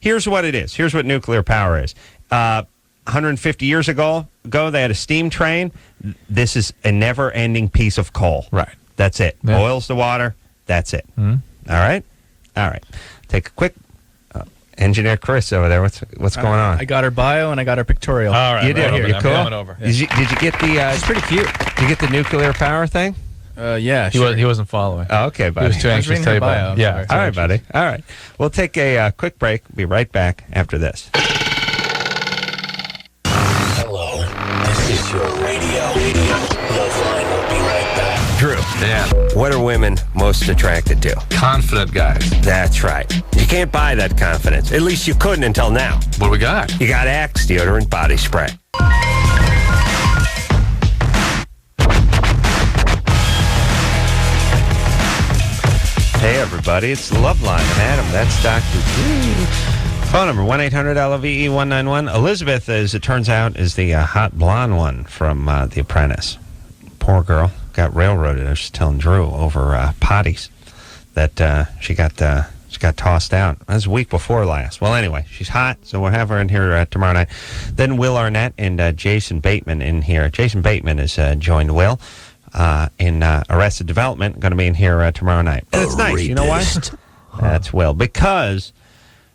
here's what it is. Here's what nuclear power is. 150 years ago, they had a steam train. This is a never-ending piece of coal. Right. That's it. Yeah. Boils the water. That's it. Mhm. All right? All right. Take a quick... Engineer Chris over there, what's going on? I got her bio and I got her pictorial. All right. You did. Right, You I'm cool? coming over. Did you get the... She's pretty cute. Did you get the nuclear power thing? Yeah, He, he wasn't following. Oh, okay, He buddy. was too anxious to reading tell her you bio, about I'm it. Yeah. sorry. All right, buddy. All right. We'll take a quick break. Be right back after this. Hello, this is your radio. LoveLine will be right back. Drew. Yeah. What are women most attracted to? Confident guys. That's right. You can't buy that confidence. At least you couldn't until now. What do we got? You got Axe deodorant body spray. Hey, everybody. It's the LoveLine. I'm Adam. That's Dr. Drew. Phone number 1-800-LOVE-191. Elizabeth, as it turns out, is the hot blonde one from The Apprentice. Poor girl. Got railroaded. I was just telling Drew over potties that she got tossed out. That was a week before last. Well, anyway, she's hot, so we'll have her in here tomorrow night. Then Will Arnett and Jason Bateman in here. Jason Bateman has joined Will in Arrested Development. Going to be in here tomorrow night. And it's nice. You know why? That's Will. Because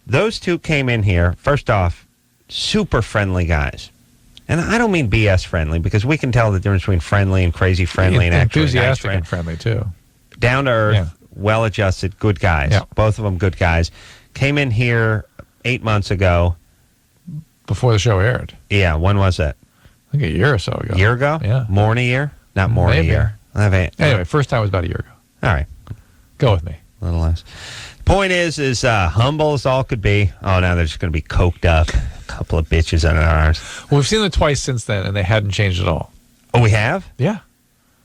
those two came in here, first off, super friendly guys. And I don't mean BS friendly, because we can tell the difference between friendly and crazy friendly and actually enthusiastic nice and friendly, too. down to earth, Yeah. well-adjusted, good guys. Yeah. Both of them good guys. Came in here 8 months ago. Before the show aired. Yeah, when was that? I think a year or so ago. A year ago? Yeah. More than a year? Not more than a Maybe. year. Anyway, first time was about a year ago. All right. Go with me. A little less. Point is humble as all could be. Oh, now they're just going to be coked up. A couple of bitches under ours. Well, we've seen them twice since then, and they hadn't changed at all. Oh, we have? Yeah.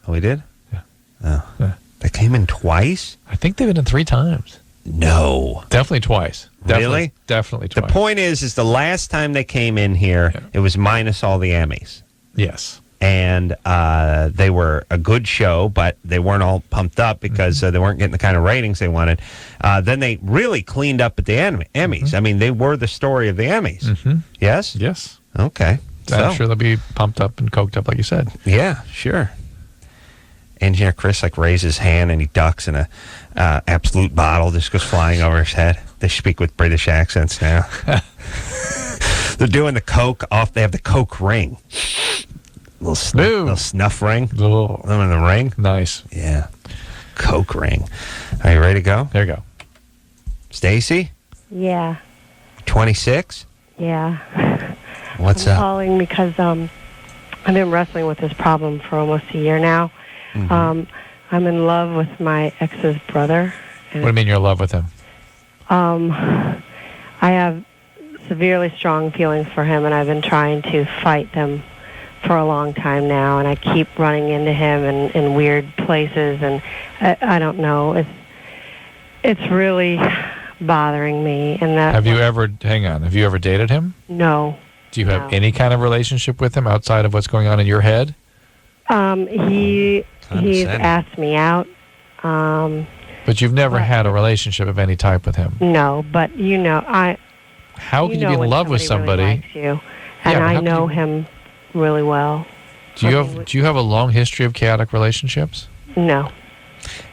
Oh, we did? Yeah. Oh. Yeah. They came in twice? I think they've been in 3 times. No. Definitely twice. Really? Definitely The twice. point is the last time they came in here, Yeah. it was minus all the Emmys. Yes. And they were a good show, but they weren't all pumped up because they weren't getting the kind of ratings they wanted. Then they really cleaned up at the Emmys. I mean, they were the story of the Emmys. Mm-hmm. Yes? Yes. Okay. I'm sure they'll be pumped up and coked up, like you said. Yeah, sure. Engineer Chris raises his hand and he ducks, and a Absolute bottle just goes flying over his head. They speak with British accents now. They're doing the Coke off. They have the Coke ring. Little snuff ring. Oh, Them in the ring. nice. Yeah. Coke ring. Are you ready to go? There you go. Stacy? Yeah, 26? yeah. What's I'm up? calling because I've been wrestling with this problem for almost a year now. I'm in love with my ex's brother. What do you mean you're in love with him? I have severely strong feelings for him, and I've been trying to fight them for a long time now, and I keep running into him in weird places, and I don't know. It's really bothering me. And that Have you ever dated him? No. Do you have No. any kind of relationship with him outside of what's going on in your head? He's Condescending. asked me out. But you've never had a relationship of any type with him. No, but How can you be in when love with somebody? really likes you, Yeah, and but I how can know you- him really well. Do you have a long history of chaotic relationships? No.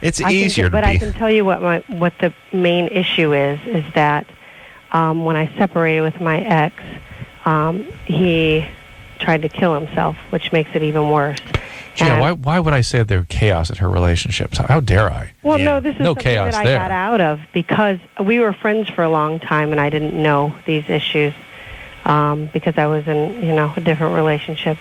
It's I can easier but to be. I can tell you what the main issue is that when I separated with my ex, he tried to kill himself, which makes it even worse. Gina, And- why would I say there's chaos in her relationships? How dare I? Well, Yeah. no, this is No something chaos that I there. got out of because we were friends for a long time, and I didn't know these issues because I was in, a different relationship.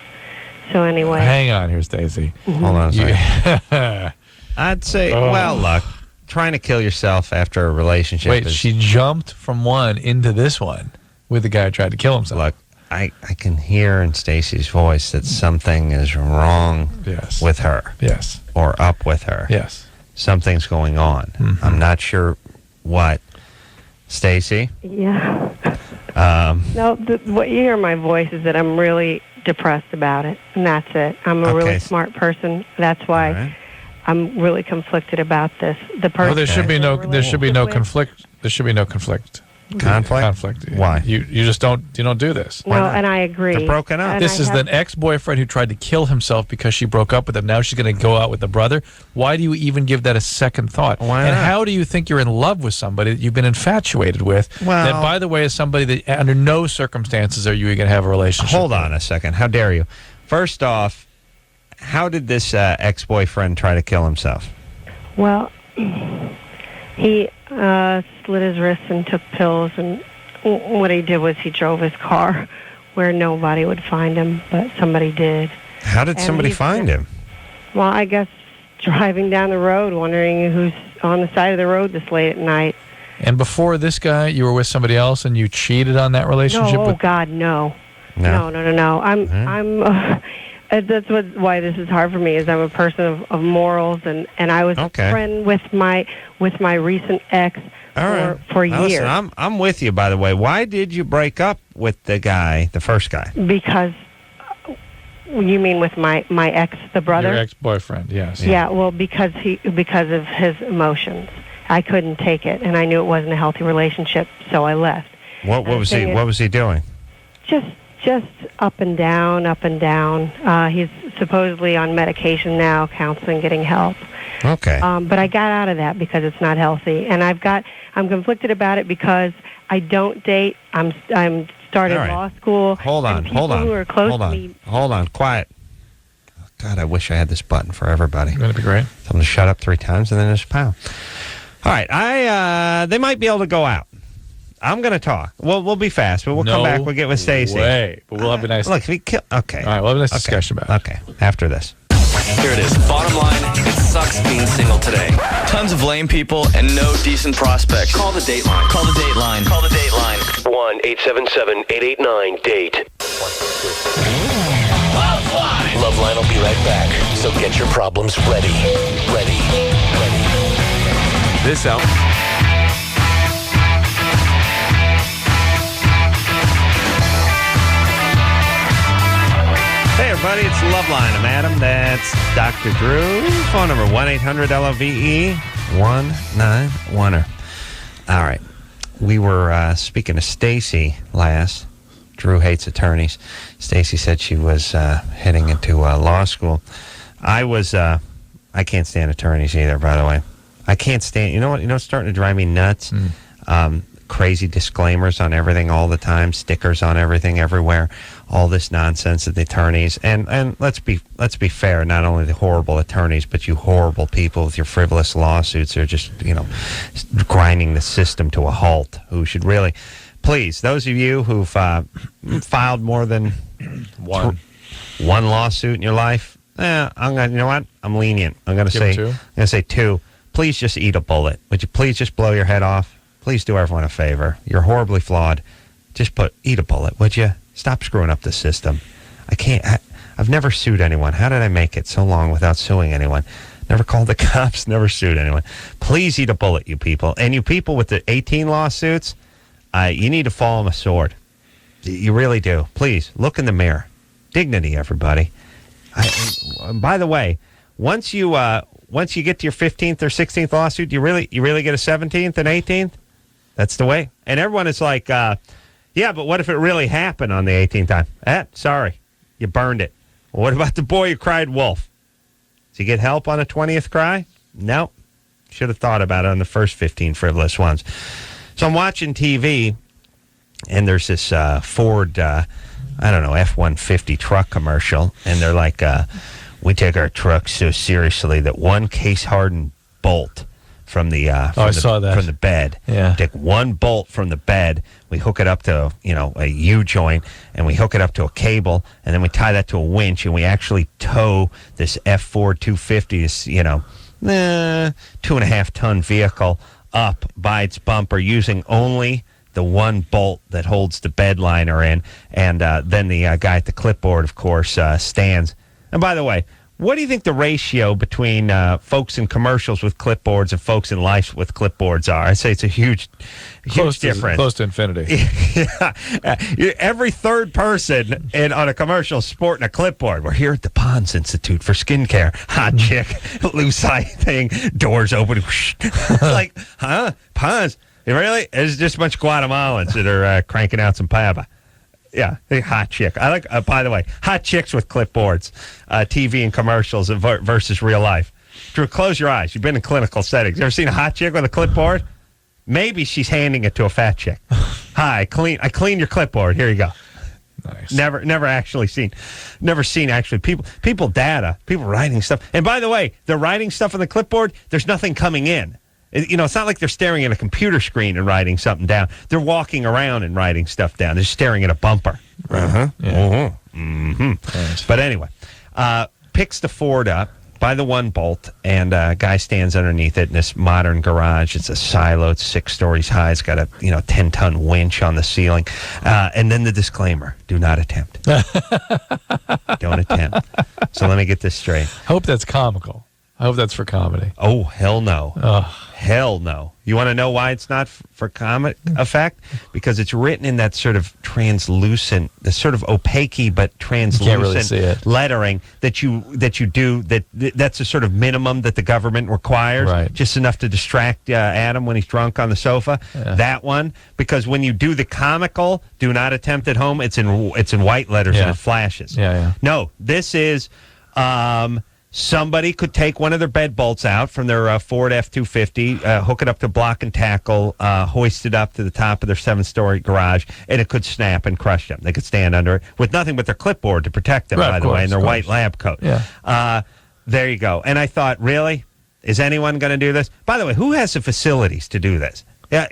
So anyway, Hang on here, Stacy. Hold on a second. You- I'd say, Oh. well, look, trying to kill yourself after a relationship Wait, is... she jumped from one into this one with the guy who tried to kill himself. Look, I can hear in Stacy's voice that something is wrong Yes. with her Yes. or up with her. Yes. Something's going on. Mhm. I'm not sure what. Stacy? yeah. No, what you hear in my voice is that I'm really depressed about it, and that's it. I'm a Okay. really smart person. That's why All right. I'm really conflicted about this. The person. Oh, there should be I'm no. in a There should be no relationship with- conflict. There should be no conflict. Conflict? Why? You just don't do this. No, and I agree. They're broken up. And This is an ex-boyfriend who tried to kill himself because she broke up with him. Now she's going to go out with the brother. Why do you even give that a second thought? Why and not? how do you think you're in love with somebody that you've been infatuated with? Well- that, by the way, is somebody that under no circumstances are you going to have a relationship Hold with. on a second. How dare you? First off, how did this ex-boyfriend try to kill himself? Well, he slit his wrists and took pills, and what he did was he drove his car where nobody would find him, but somebody did. How did And somebody he's find him? Well, I guess driving down the road, wondering who's on the side of the road this late at night. And before this guy, you were with somebody else and you cheated on that relationship? No, oh with- God, no. No. No. That's why this is hard for me. Is I'm a person of morals, and I was Okay. a friend with my recent ex All right. for Now, years. listen, I'm with you, by the way. Why did you break up with the first guy? Because you mean with my ex, the brother? Your ex-boyfriend, yes. Yeah. Well, because of his emotions, I couldn't take it, and I knew it wasn't a healthy relationship, so I left. What And was the he? thing What is- was he doing? Just up and down, up and down. He's supposedly on medication now, counseling, getting help. Okay. But I got out of that because it's not healthy, and I'm conflicted about it because I don't date. I'm started All right. law school. Hold on. and people Hold on. who are close Hold to on. me. Hold on. Quiet. God, I wish I had this button for everybody. That'd be great. Tell them to shut up 3 times and then just pound. All right. They might be able to go out. I'm going to talk. We'll be fast, but we'll come back. We'll get with Stacy. But we'll have a nice... Look, we kill. Okay. All right, we'll have a nice discussion about it. Okay. After this. Here it is. Bottom line, it sucks being single today. Tons of lame people and no decent prospects. Call the Dateline. Call the Dateline. Call the Dateline. 1-877-889-DATE. LoveLine will be right back. So get your problems ready. This out. Hey, everybody, it's LoveLine. I'm Adam. That's Dr. Drew. Phone number 1-800-LOVE-191. All right. We were speaking to Stacy last. Drew hates attorneys. Stacy said she was heading into law school. I can't stand attorneys either, by the way. I can't stand, you know what's starting to drive me nuts? Crazy disclaimers on everything all the time, stickers on everything everywhere, all this nonsense of the attorneys. And let's be fair, not only the horrible attorneys, but you horrible people with your frivolous lawsuits are just, grinding the system to a halt, who should really, please, those of you who've filed more than one lawsuit in your life, I'm gonna, you know what? I'm lenient. I'm gonna say 2. Please just eat a bullet. Would you please just blow your head off? Please do everyone a favor. You're horribly flawed. Just eat a bullet, would you? Stop screwing up the system. I've never sued anyone. How did I make it so long without suing anyone? Never called the cops, never sued anyone. Please eat a bullet, you people. And you people with the 18 lawsuits, you need to fall on a sword. You really do. Please, look in the mirror. Dignity, everybody. By the way, once you get to your 15th or 16th lawsuit, you really get a 17th and 18th? That's the way. And everyone is like, yeah, but what if it really happened on the 18th time? Sorry, you burned it. Well, what about the boy who cried wolf? Does he get help on a 20th cry? No. Should have thought about it on the first 15 frivolous ones. So I'm watching TV, and there's this Ford, F-150 truck commercial, and they're like, we take our trucks so seriously that one case-hardened bolt from the from the bed. Yeah. Take one bolt from the bed, we hook it up to a U-joint, and we hook it up to a cable, and then we tie that to a winch, and we actually tow this Ford 250, this 2.5-ton vehicle up by its bumper using only the one bolt that holds the bed liner in, and then the guy at the clipboard, of course, stands. And by the way, what do you think the ratio between folks in commercials with clipboards and folks in life with clipboards are? I'd say it's a huge difference. Close to infinity. Every third person on a commercial sporting a clipboard. We're here at the Pond's Institute for Skincare. Hot chick, loose eye thing, doors open. Like, huh? Pond's? Really? It's just a bunch of Guatemalans that are cranking out some pava. Yeah, hot chick. I like, by the way, hot chicks with clipboards, TV and commercials versus real life. Drew, close your eyes. You've been in clinical settings. You ever seen a hot chick with a clipboard? Maybe she's handing it to a fat chick. Hi, I cleaned your clipboard. Here you go. Nice. Never seen actually people writing stuff. And by the way, they're writing stuff on the clipboard. There's nothing coming in. It's not like they're staring at a computer screen and writing something down. They're walking around and writing stuff down. They're staring at a bumper. Nice. But anyway, picks the Ford up by the one bolt, and a guy stands underneath it in this modern garage. It's a silo. It's 6 stories high. It's got a 10-ton winch on the ceiling. And then the disclaimer, do not attempt. Don't attempt. So let me get this straight. Hope that's comical. I hope that's for comedy. Oh, hell no. Ugh. Hell no. You want to know why it's not for comic effect? Because it's written in that sort of translucent, the sort of opaque but translucent really lettering that you do. That's a sort of minimum that the government requires. Right. Just enough to distract Adam when he's drunk on the sofa. Yeah. That one, because when you do the comical, do not attempt at home. It's in white letters and it flashes. Yeah. No, this is. Somebody could take one of their bed bolts out from their Ford F-250, hook it up to block and tackle, hoist it up to the top of their 7-story garage, and it could snap and crush them. They could stand under it with nothing but their clipboard to protect them, by the way, and their white lab coat. Yeah. There you go. And I thought, really? Is anyone going to do this? By the way, who has the facilities to do this? Yeah,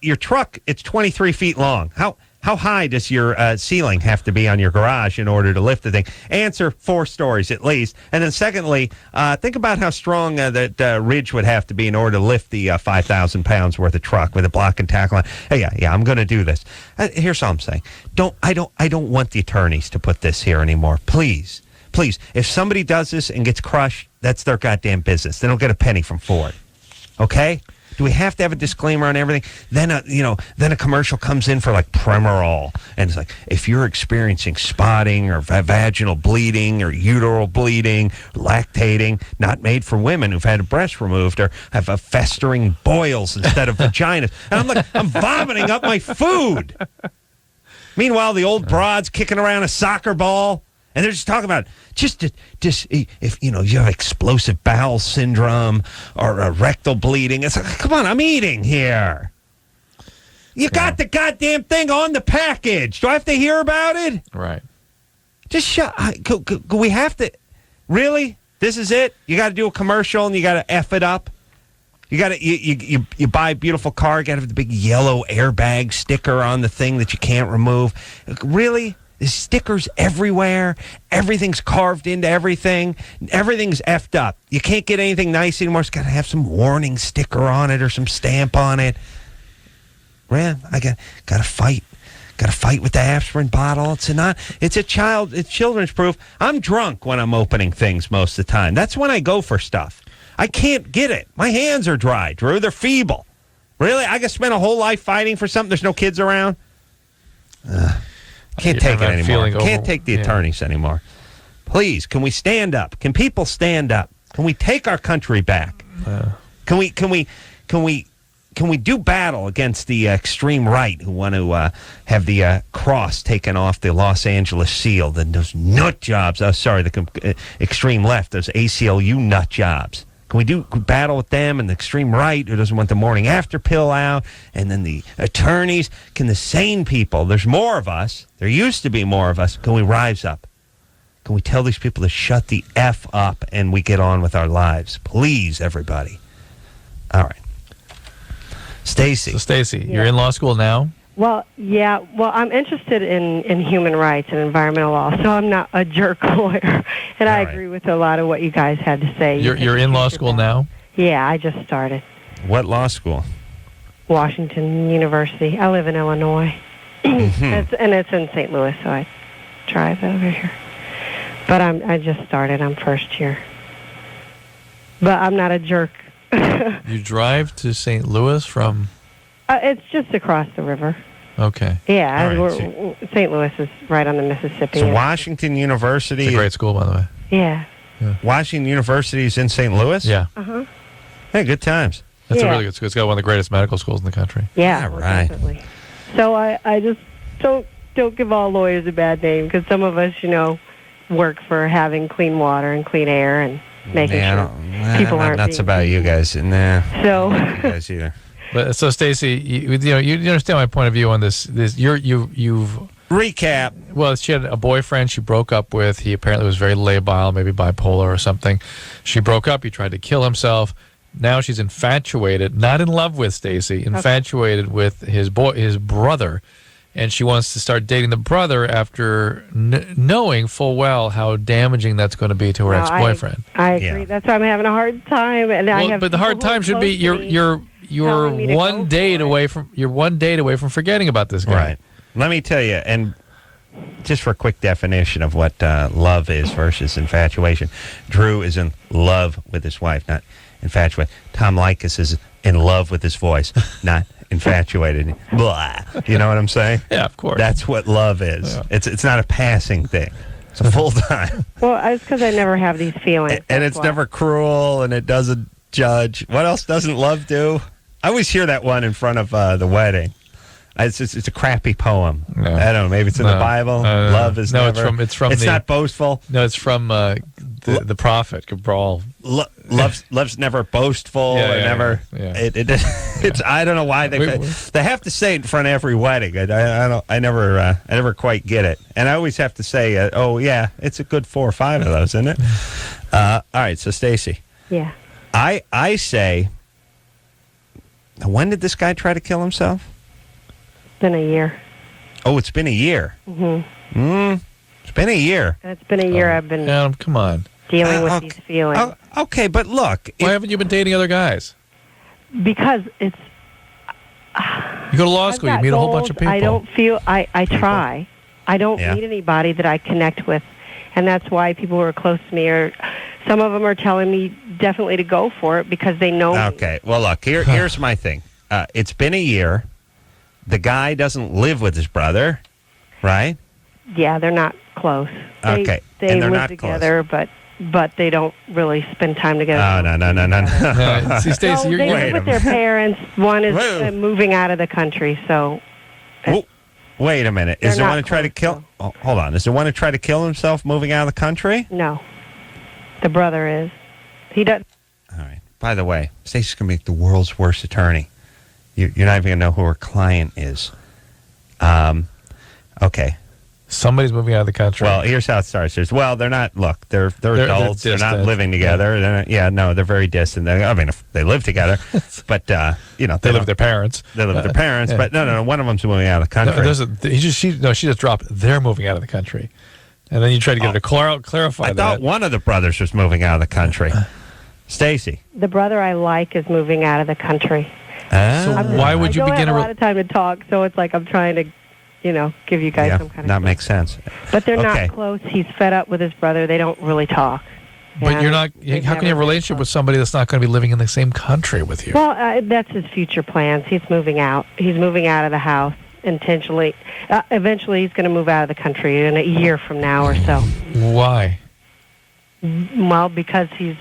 your truck, it's 23 feet long. How high does your ceiling have to be on your garage in order to lift the thing? Answer, 4 stories at least. And then secondly, think about how strong that ridge would have to be in order to lift the 5,000 pounds worth of truck with a block and tackle on. Hey, yeah, I'm going to do this. Here's all I'm saying. I don't want the attorneys to put this here anymore. Please, if somebody does this and gets crushed, that's their goddamn business. They don't get a penny from Ford. Okay? Do we have to have a disclaimer on everything? Then a commercial comes in for like Premaral, and it's like, if you're experiencing spotting or vaginal bleeding or uteral bleeding, lactating, not made for women who've had a breast removed or have festering boils instead of vaginas, and I'm like, I'm vomiting up my food. Meanwhile, the old broad's kicking around a soccer ball. And they're just talking about just if you have explosive bowel syndrome or rectal bleeding. It's like, come on, I'm eating here. You got the goddamn thing on the package. Do I have to hear about it? Right. Just shut. We have to. Really? This is it? You got to do a commercial and you got to F it up. You got to you buy a beautiful car. You got to have the big yellow airbag sticker on the thing that you can't remove. Really? There's stickers everywhere. Everything's carved into everything. Everything's effed up. You can't get anything nice anymore. It's got to have some warning sticker on it or some stamp on it. Man, I got to fight. Got to fight with the aspirin bottle. It's children's proof. I'm drunk when I'm opening things most of the time. That's when I go for stuff. I can't get it. My hands are dry, Drew. They're feeble. Really? I got to spend a whole life fighting for something. There's no kids around. Can't take it anymore. Can't take the attorneys anymore. Please, can we stand up? Can people stand up? Can we take our country back? Can we do battle against the extreme right who want to have the cross taken off the Los Angeles seal? Then those nut jobs. The extreme left. Those ACLU nut jobs. Can we do battle with them and the extreme right who doesn't want the morning after pill out? And then the attorneys, can the sane people, there's more of us, there used to be more of us, can we rise up? Can we tell these people to shut the F up and we get on with our lives? Please, everybody. All right. Stacy. So, Stacy, you're in law school now? Well, yeah. Well, I'm interested in human rights and environmental law, so I'm not a jerk lawyer. And I agree with a lot of what you guys had to say. You're in law school now? Yeah, I just started. What law school? Washington University. I live in Illinois. It's in St. Louis, so I drive over here. But I just started. I'm first year. But I'm not a jerk. You drive to St. Louis from... It's just across the river. Okay. Yeah, right, St. Louis is right on the Mississippi. So Washington University... It's a great school, by the way. Yeah. Washington University is in St. Louis? Yeah. Uh-huh. Hey, good times. That's a Yeah. really good school. It's got one of the greatest medical schools in the country. Yeah, Yeah, well, right. definitely. So I just don't give all lawyers a bad name, because some of us, work for having clean water and clean air and making sure people aren't nuts being about you guys. Nah, So you guys either. But so, Stacy, you understand my point of view on this. You've Recap. Well, she had a boyfriend she broke up with. He apparently was very labile, maybe bipolar or something. She broke up. He tried to kill himself. Now she's infatuated, not in love with Stacy, infatuated with his brother, and she wants to start dating the brother after knowing full well how damaging that's going to be to her ex-boyfriend. I agree. Yeah. That's why I'm having a hard time, and I have. But the hard people who time are should be close to me you're telling me to one go date for it. away from forgetting about this guy. Right. Let me tell you, and just for a quick definition of what love is versus infatuation, Drew is in love with his wife, not infatuated. Tom Likas is in love with his voice, not infatuated. Blah. You know what I'm saying? Yeah, of course. That's what love is. Yeah. It's not a passing thing. It's a full time. Well, it's because I never have these feelings. And that's it's why. never cruel, and it doesn't judge. What else doesn't love do? I always hear that one in front of the wedding. It's a crappy poem. No. I don't know. Maybe it's in the Bible. Love is no, never. it's from It's the, not boastful. No, it's from the prophet Cabral. Love's never boastful. Yeah, or yeah, never. yeah. It's. I don't know why they have to say it in front of every wedding. I never quite get it. And I always have to say, oh yeah, it's a good 4 or 5 of those, isn't it? All right. So Stacy, Yeah. I say, when did this guy try to kill himself? Been a year. Oh, it's been a year. Mm-hmm. It's been a year. And it's been a year I've been Adam, come on. dealing with okay. these feelings. Okay, but look. Why haven't you been dating other guys? Because it's... You go to law school. You I've got meet a whole bunch of goals. people. I don't feel... I try. I don't Yeah. meet anybody that I connect with. And that's why people who are close to me are... Some of them are telling me definitely to go for it because they know me. Okay. Well, look. Here's my thing. It's been a year. The guy doesn't live with his brother, right? Yeah, they're not close. Okay, They and they're live not together, but they don't really spend time together. Oh, no. See, Stacey, So you're, they Wait live a with their parents. One is Whoa. moving out of the country, so... Oh, wait a minute. They're Is there not one to try to close, kill? Oh, hold on. Is there one to try to kill himself moving out of the country? No. The brother is. He does. All right. By the way, Stacey's going to be the world's worst attorney. You're not even going to know who her client is. Okay. somebody's moving out of the country. Well, here's how it starts. They're not. Look, they're adults. They're not distant. living together. They're very distant. I mean, if they live together, but they live with their parents. They live with their parents. Yeah. But no. One of them's moving out of the country. She just dropped. They're moving out of the country, and then you try to get her to clarify I that. thought one of the brothers was moving out of the country. Stacy. The brother I like is moving out of the country. So why would you I don't begin have a a lot of time to talk, so it's like I'm trying to, give you guys some kind of... that makes sense. But they're Okay. not close. He's fed up with his brother. They don't really talk. But And you're not. they've How can you have a never been relationship close. with somebody that's not going to be living in the same country with you? Well, that's his future plans. He's moving out. He's moving out of the house intentionally. Eventually, he's going to move out of the country in a year from now or so. Why? Well, because he's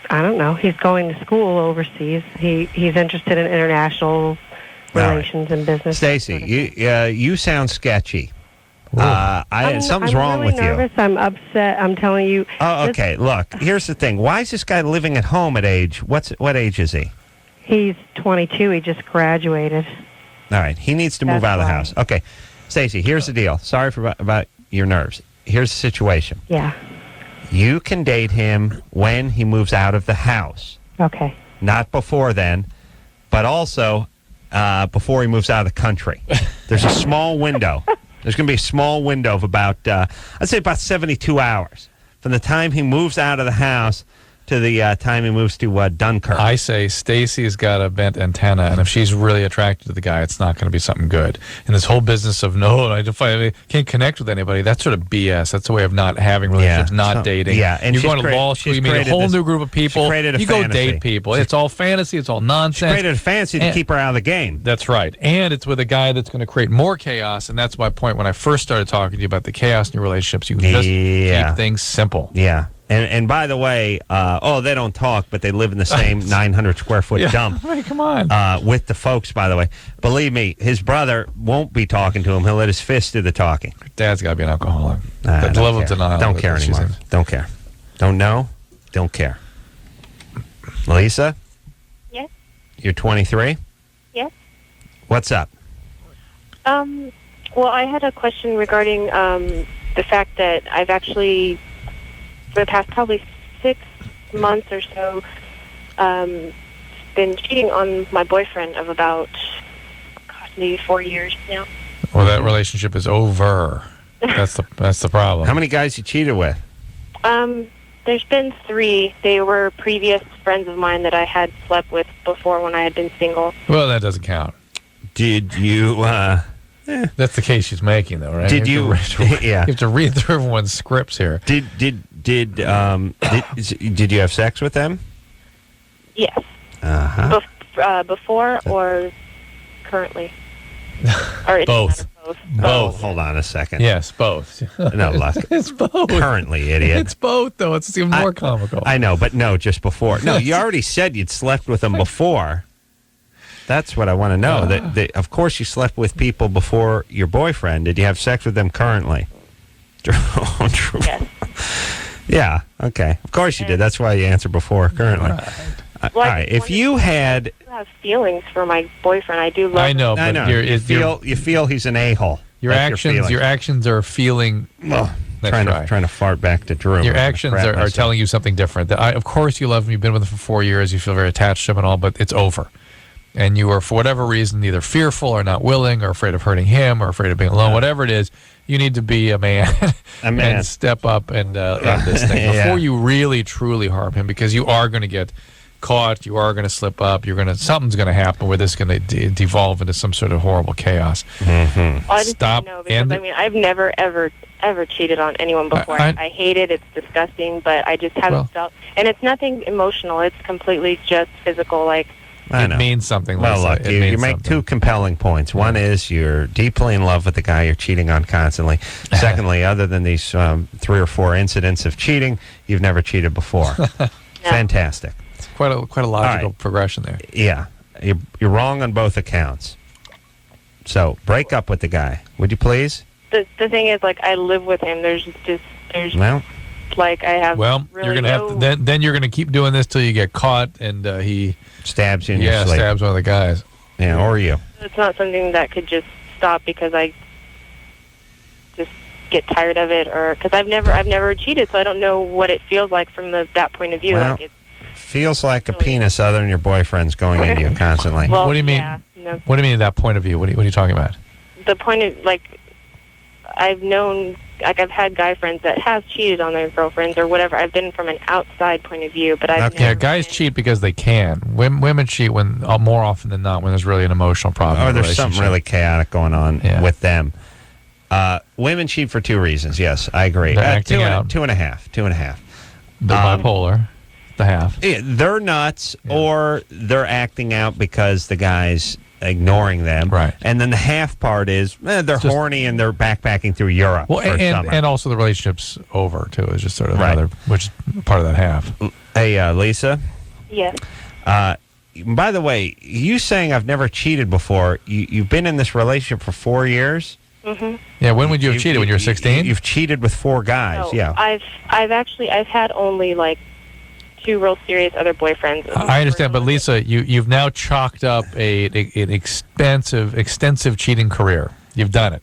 I don't know. He's going to school overseas. He's interested in international relations and business. Stacy, you sound sketchy. Something's I'm wrong really with nervous. I'm upset. I'm telling you. Oh, okay. Look, here's the thing. Why is this guy living at home at age? What age is he? He's 22. He just graduated. All right. He needs to move That's out of the why. house. Okay. Stacy, here's the deal. Sorry about your nerves. Here's the situation. Yeah. You can date him when he moves out of the house. Okay. Not before then, but also before he moves out of the country. There's a small window. There's going to be a small window of about, I'd say about 72 hours from the time he moves out of the house to the time he moves to Dunkirk. I say Stacy's got a bent antenna, and if she's really attracted to the guy, it's not going to be something good. And this whole business of I can't connect with anybody, that's sort of BS. That's a way of not having relationships, not dating. Yeah, and you're she's going to law school, she's you meet a created whole this- new group of people. she created a You go fantasy. date people. It's all fantasy. It's all nonsense. Created a fancy to And- keep her out of the game. That's right. And it's with a guy that's going to create more chaos. And that's my point when I first started talking to you about the chaos in your relationships. You can just Yeah. keep things simple. Yeah. And by the way, they don't talk, but they live in the same 900 square foot dump. I mean, come on. With the folks, by the way. Believe me, his brother won't be talking to him. He'll let his fist do the talking. Dad's got to be an alcoholic. I The don't level of care. denial. Don't that care she's anymore. in. Don't care. Don't know. Don't care. Lisa? Yes. You're 23? Yes. What's up? Well, I had a question regarding the fact that I've actually, for the past probably 6 months or so, been cheating on my boyfriend of about, maybe 4 years now. Well, that relationship is over. That's the problem. How many guys you cheated with? There's been 3. They were previous friends of mine that I had slept with before when I had been single. Well, that doesn't count. Did you, That's the case she's making, though, right? Did you? Yeah. You have to read through everyone's scripts here. Did you have sex with them? Yes. Uh-huh. Before or currently? Or it doesn't Both. matter, both. Both. Hold on a second. Yes, both. No, look. It's both. Currently, idiot. It's both, though. It's even more comical. I know, but no, just before. No, you already said you'd slept with them before. That's what I want to know. That of course, you slept with people before your boyfriend. Did you have sex with them currently? True. Yes. Yeah. Okay. Of course you did. That's why you answered before currently. All right. If you had, I have feelings for my boyfriend. I do love. I know, but I know, you feel he's an a-hole. your That's actions. Your actions are feeling. Well, That's trying to fart back to Drew. Your I'm gonna actions crap are myself. telling you something different. Of course, you love him. You've been with him for 4 years. You feel very attached to him and all, but it's over. And you are, for whatever reason, either fearful or not willing or afraid of hurting him or afraid of being alone, whatever it is, you need to be a man, and step up and end this thing before you really, truly harm him, because you are going to get caught. You are going to slip up. Something's going to happen where this is going to devolve into some sort of horrible chaos. Mm-hmm. I just Stop. don't know, because I mean, I've never, ever cheated on anyone before. I hate it. It's disgusting, but I just haven't felt. And it's nothing emotional. It's completely just physical, like. I know. It means something. Well, Lisa. look, you make two compelling points. One is you're deeply in love with the guy you're cheating on constantly. Secondly, other than these 3 or 4 incidents of cheating, you've never cheated before. Fantastic. It's quite a logical progression there. Yeah. You're wrong on both accounts. So break up with the guy. Would you please? The thing is, like, I live with him. There's Well, like, I have. Well, really you're gonna have to, then you're gonna keep doing this till you get caught and he stabs you in your sleep. stabs one of the guys. Yeah, or you. It's not something that could just stop because I just get tired of it, or because I've never cheated, so I don't know what it feels like from that point of view. Well, like, it's feels like a penis other than your boyfriend's going into you constantly. Well, what do you mean? Yeah, no. What do you mean that point of view? What are you talking about? The point of, like, I've known, like, I've had guy friends that have cheated on their girlfriends or whatever. I've been from an outside point of view, but I've never guys cheat because they can. Women cheat when more often than not when there's really an emotional problem. Or there's something really chaotic going on with them. Women cheat for 2 reasons. Yes, I agree. They're acting out. 2.5. 2.5. They're bipolar. The half. Yeah, they're nuts, or they're acting out because the guy's ignoring them. Right. And then the half part is they're horny and they're backpacking through Europe. Well, for summer. and also the relationship's over too. Is just sort of Right. another, which is part of that half. Hey, Lisa. Yes. By the way, you saying I've never cheated before? You've been in this relationship for 4 years. Mm-hmm. Yeah. When would you have cheated? When you were 16? You've cheated with 4 guys. No, Yeah. I've had only like 2 real serious other boyfriends. I understand, but Lisa, you've now chalked up an extensive cheating career. You've done it.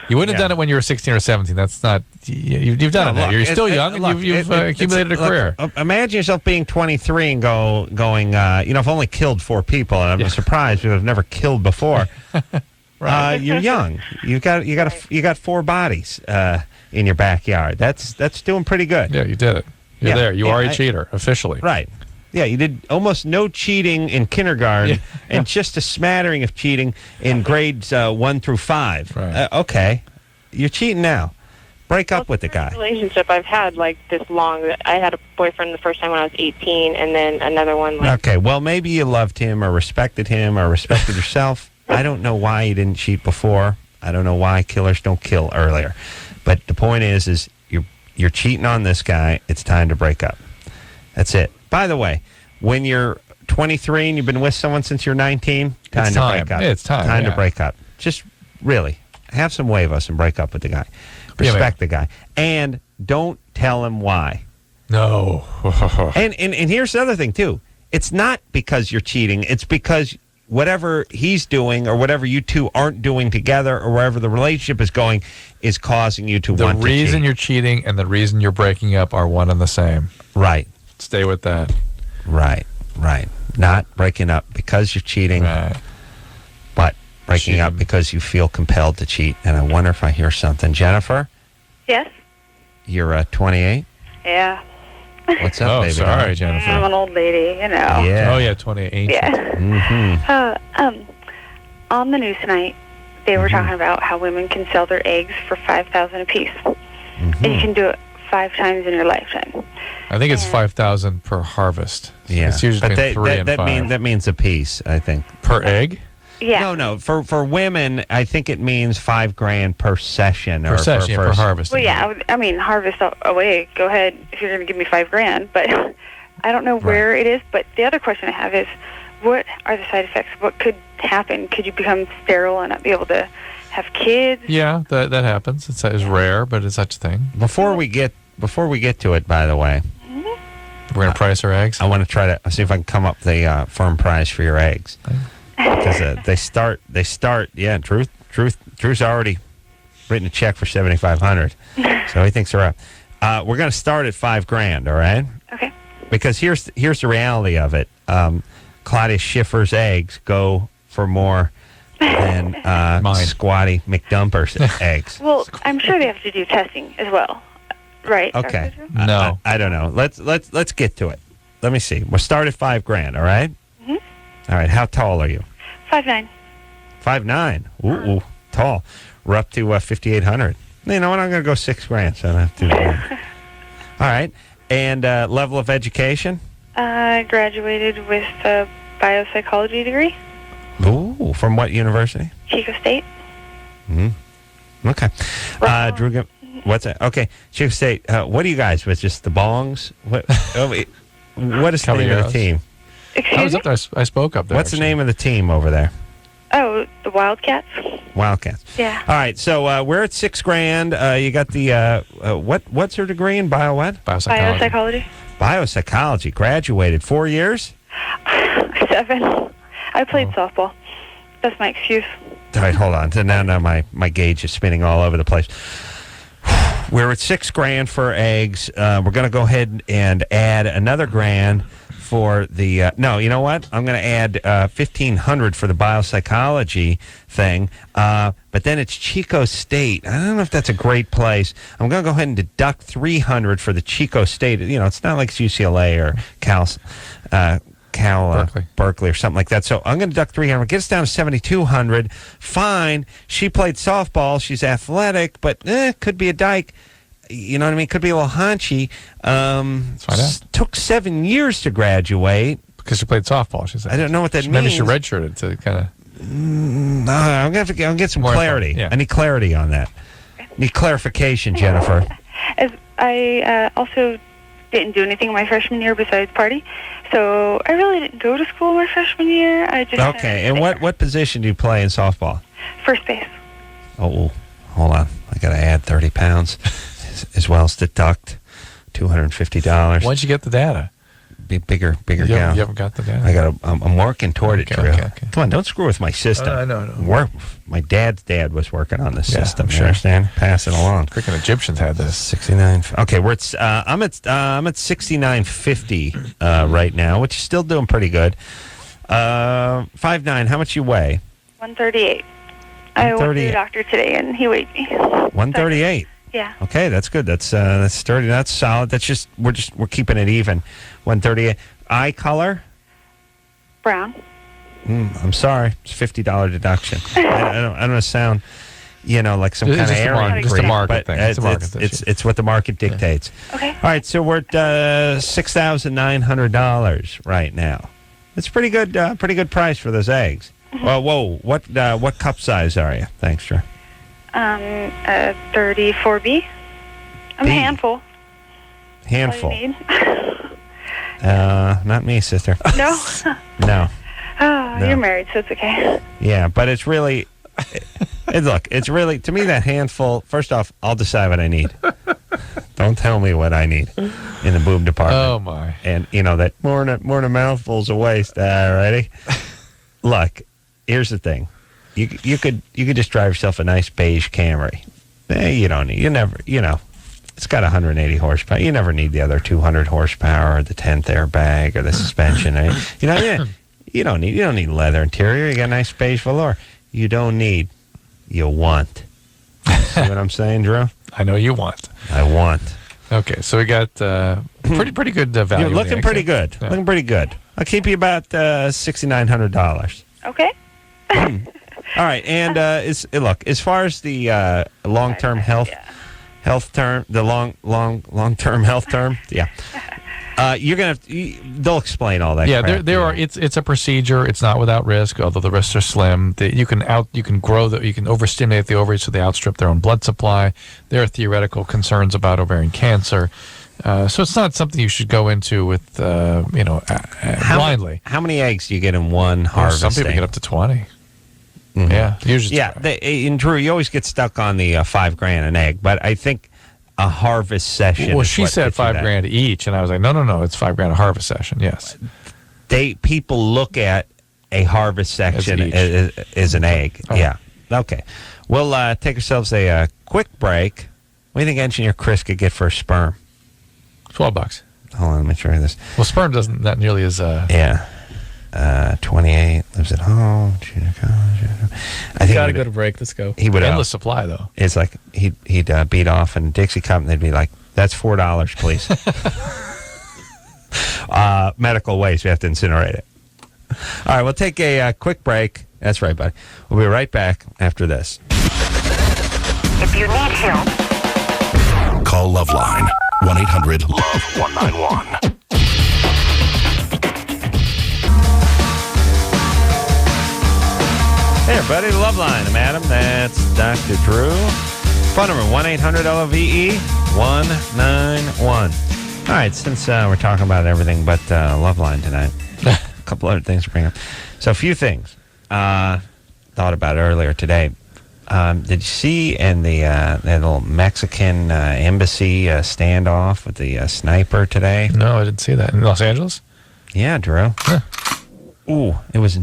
You wouldn't have done it when you were 16 or 17. That's not. You've done it now. You're still young, and you've accumulated a career. Imagine yourself being 23 and going. I've only killed 4 people, and I'm surprised because I've never killed before. Right. You're young. You got 4 bodies in your backyard. That's doing pretty good. Yeah, you did it. You're there. You are a cheater, officially. Right. Yeah, you did almost no cheating in kindergarten and just a smattering of cheating in grades 1 through 5. Right. Okay. You're cheating now. Break up with the guy. Relationship I've had like this long. I had a boyfriend the first time when I was 18, and then another one. Like, Okay, well, maybe you loved him or respected yourself. I don't know why you didn't cheat before. I don't know why killers don't kill earlier. But the point is you're cheating on this guy. It's time to break up. That's it. By the way, when you're 23 and you've been with someone since you're 19, time to break up. It's time to break up. Just really have some huevos and break up with the guy. Respect the guy. And don't tell him why. No. and here's the other thing, too. It's not because you're cheating. It's because whatever he's doing or whatever you two aren't doing together or wherever the relationship is going is causing you to want to cheat. The reason you're cheating and the reason you're breaking up are one and the same. Right. Stay with that. Right. Not breaking up because you're cheating, but breaking up because you feel compelled to cheat. And I wonder if I hear something. Jennifer? Yes? You're 28? Yeah. What's up, baby? Sorry, Jennifer. I'm an old lady, you know. Yeah. Oh, yeah, 28. Yeah. Mm-hmm. On the news tonight, they were talking about how women can sell their eggs for $5,000 a piece. And you can do it 5 times in your lifetime. I think it's 5,000 per harvest. Yeah. It's usually between 3 and 5. That means a piece, I think. Per egg? Yeah. No. For women, I think it means $5,000 per session. Per session, per harvest. Well, yeah. I mean, harvest away. Go ahead if you're going to give me $5,000. But I don't know where it is. But the other question I have is, what are the side effects? What could happen? Could you become sterile and not be able to have kids? Yeah, that happens. It's rare, but it's such a thing. Before we get to it, by the way, we're going to price our eggs. I want to try to see if I can come up with a firm price for your eggs. Because they start. Yeah, Drew's already written a check for $7,500, so he thinks they're up. We're going to start at $5,000. All right. Okay. Because here's the reality of it. Claudia Schiffer's eggs go for more than Squatty McDumper's eggs. Well, I'm sure they have to do testing as well, right? Okay. No, I don't know. Let's get to it. Let me see. We'll start at $5,000. All right. All right. How tall are you? 5'9". 5'9". Ooh, tall. We're up to 5,800. You know what? I'm going to go $6,000. So I don't have to do that. All right. And level of education? I graduated with a biopsychology degree. Ooh, from what university? Chico State. Okay. Drew, what's that? Okay, Chico State. What are you guys with? Just the bongs? What is the name of the team? I was up there. I spoke up there. What's the name of the team over there? Oh, the Wildcats. Wildcats. Yeah. All right. So we're at $6,000. You got the what's her degree in bio what? Biopsychology. Biopsychology. Graduated 4 years. 7. I played softball. That's my excuse. All right. Hold on. So now my gauge is spinning all over the place. We're at $6,000 for eggs. We're going to go ahead and add another $1,000 for the no, you know what? I'm going to add $1,500 for the biopsychology thing. But then it's Chico State. I don't know if that's a great place. I'm going to go ahead and deduct $300 for the Chico State. You know, it's not like it's UCLA or Berkeley or something like that. So I'm going to deduct $300. Get us down to $7,200. Fine. She played softball. She's athletic, but could be a dyke. You know what I mean? Could be a little haunchy. Took 7 years to graduate. Because she played softball, she said. I don't know what that means. Maybe she redshirted to kind of... No, I'm going to get some clarity. Yeah. I need clarity on that. Need clarification, Jennifer. As I also didn't do anything my freshman year besides party. So I really didn't go to school my freshman year. I just... Okay, and what position do you play in softball? First base. Oh, hold on. I got to add 30 pounds. As well as deduct $250. Once you get the data, be bigger you gal. You haven't got the data. I'm working toward it, Drew. Okay. Come on, don't screw with my system. I know. My dad's dad was working on this system. I'm You sure. understand? Pass it along. Freaking Egyptians had this. 69. Okay, we're at. I'm at 69.50 right now, which is still doing pretty good. 5'9". How much you weigh? 138. I went to the doctor today, and he weighed me. 138. Yeah. Okay, that's good. That's sturdy. That's solid. That's just we're keeping it even. 138. Eye color? Brown. I'm sorry. It's $50 deduction. I don't want to sound, like some kind of errand Just a market thing. It's what the market dictates. Yeah. Okay. All right, so we're at $6,900 right now. That's pretty good. Pretty good price for those eggs. Whoa! What cup size are you? Thanks, Drew. 34B. I'm a handful. Handful. All you need? Not me, sister. No? No. Oh, No. you're married, so it's okay. Yeah, but it's really... look, it's really... To me, that handful... First off, I'll decide what I need. Don't tell me what I need in the boob department. Oh, my. And, that more than a mouthful's a waste. Alrighty. Look, here's the thing. You could just drive yourself a nice beige Camry. You don't need... It's got 180 horsepower. You never need the other 200 horsepower or the 10th airbag or the suspension. You don't need leather interior. You got a nice beige velour. You don't need. You want. See what I'm saying, Drew? I know you want. I want. Okay, so we got pretty good value. You're looking pretty good. Yeah. Looking pretty good. I'll keep you about $6,900. Okay. All right, and look, as far as the long-term health term, the long-term health term, yeah. You're gonna they'll explain all that. Yeah, crap, there are. It's a procedure. It's not without risk, although the risks are slim. You can overstimulate the ovaries so they outstrip their own blood supply. There are theoretical concerns about ovarian cancer. So it's not something you should go into with blindly. How many eggs do you get in one harvesting? Some people get up to 20. Mm-hmm. Yeah, usually. Yeah, in Drew, you always get stuck on the $5,000 an egg, but I think a harvest session. Well, she said $5,000 each, and I was like, no, it's $5,000 a harvest session. Yes. People look at a harvest section as an egg. Oh. Yeah. Okay. We'll take ourselves a quick break. What do you think Engineer Chris could get for a sperm? $12. Hold on, let me try this. Well, sperm doesn't that nearly as. Yeah. 28, lives at home, junior college. I think Gotta go to break. Let's go. He would endless supply though. It's like he'd beat off in a Dixie cup, and they'd be like, "That's $4, please." Medical waste. We have to incinerate it. All right, we'll take a quick break. That's right, buddy. We'll be right back after this. If you need help, call LoveLine 1-800-LOVE-191. Hey, everybody, LoveLine. I'm Adam. That's Dr. Drew. Phone number 1-800-LOVE-191. All right, since we're talking about everything but LoveLine tonight, a couple other things to bring up. So a few things. Thought about earlier today. Did you see in the little Mexican embassy standoff with the sniper today? No, I didn't see that. In Los Angeles? Yeah, Drew. Huh. Ooh, it was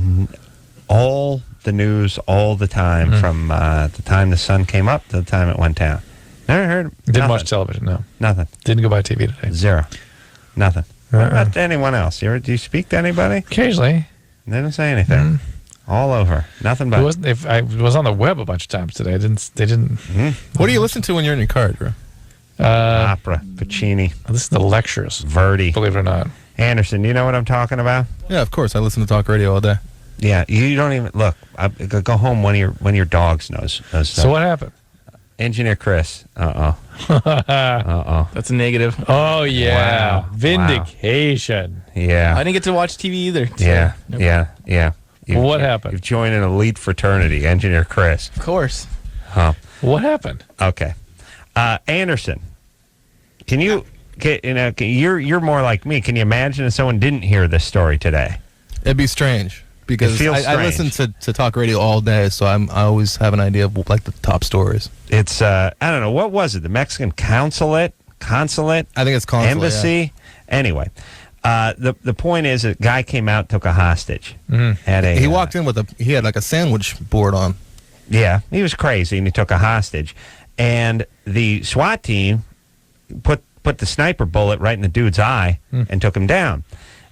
all the news all the time from the time the sun came up to the time it went down. Never heard. Didn't watch television, no. Nothing. Didn't go by TV today. Zero. Nothing. What about anyone else? Do you speak to anybody? Occasionally. They didn't say anything. All over. Nothing but. If I was on the web a bunch of times today. They didn't. What do you listen to when you're in your car, Drew? Opera, Puccini. I listen to lectures. Verdi. Believe it or not. Anderson, do you know what I'm talking about? Yeah, of course. I listen to talk radio all day. Yeah, you don't even look. Go home when your dogs knows stuff. So what happened? Engineer Chris. That's a negative. Oh yeah, Wow. vindication. Yeah. I didn't get to watch TV either. So Yeah. nope. Yeah. What happened? You've joined an elite fraternity, Engineer Chris. Of course. Huh. What happened? Okay. Anderson, can you? You're more like me. Can you imagine if someone didn't hear this story today? It'd be strange because It feels I listen to talk radio all day, so I always have an idea of like the top stories. It's I don't know, what was it? The Mexican consulate? I think it's consulate. Embassy. Yeah. Anyway, the point is, a guy came out, took a hostage. He walked in with he had like a sandwich board on. Yeah, he was crazy, and he took a hostage. And the SWAT team put the sniper bullet right in the dude's eye and took him down.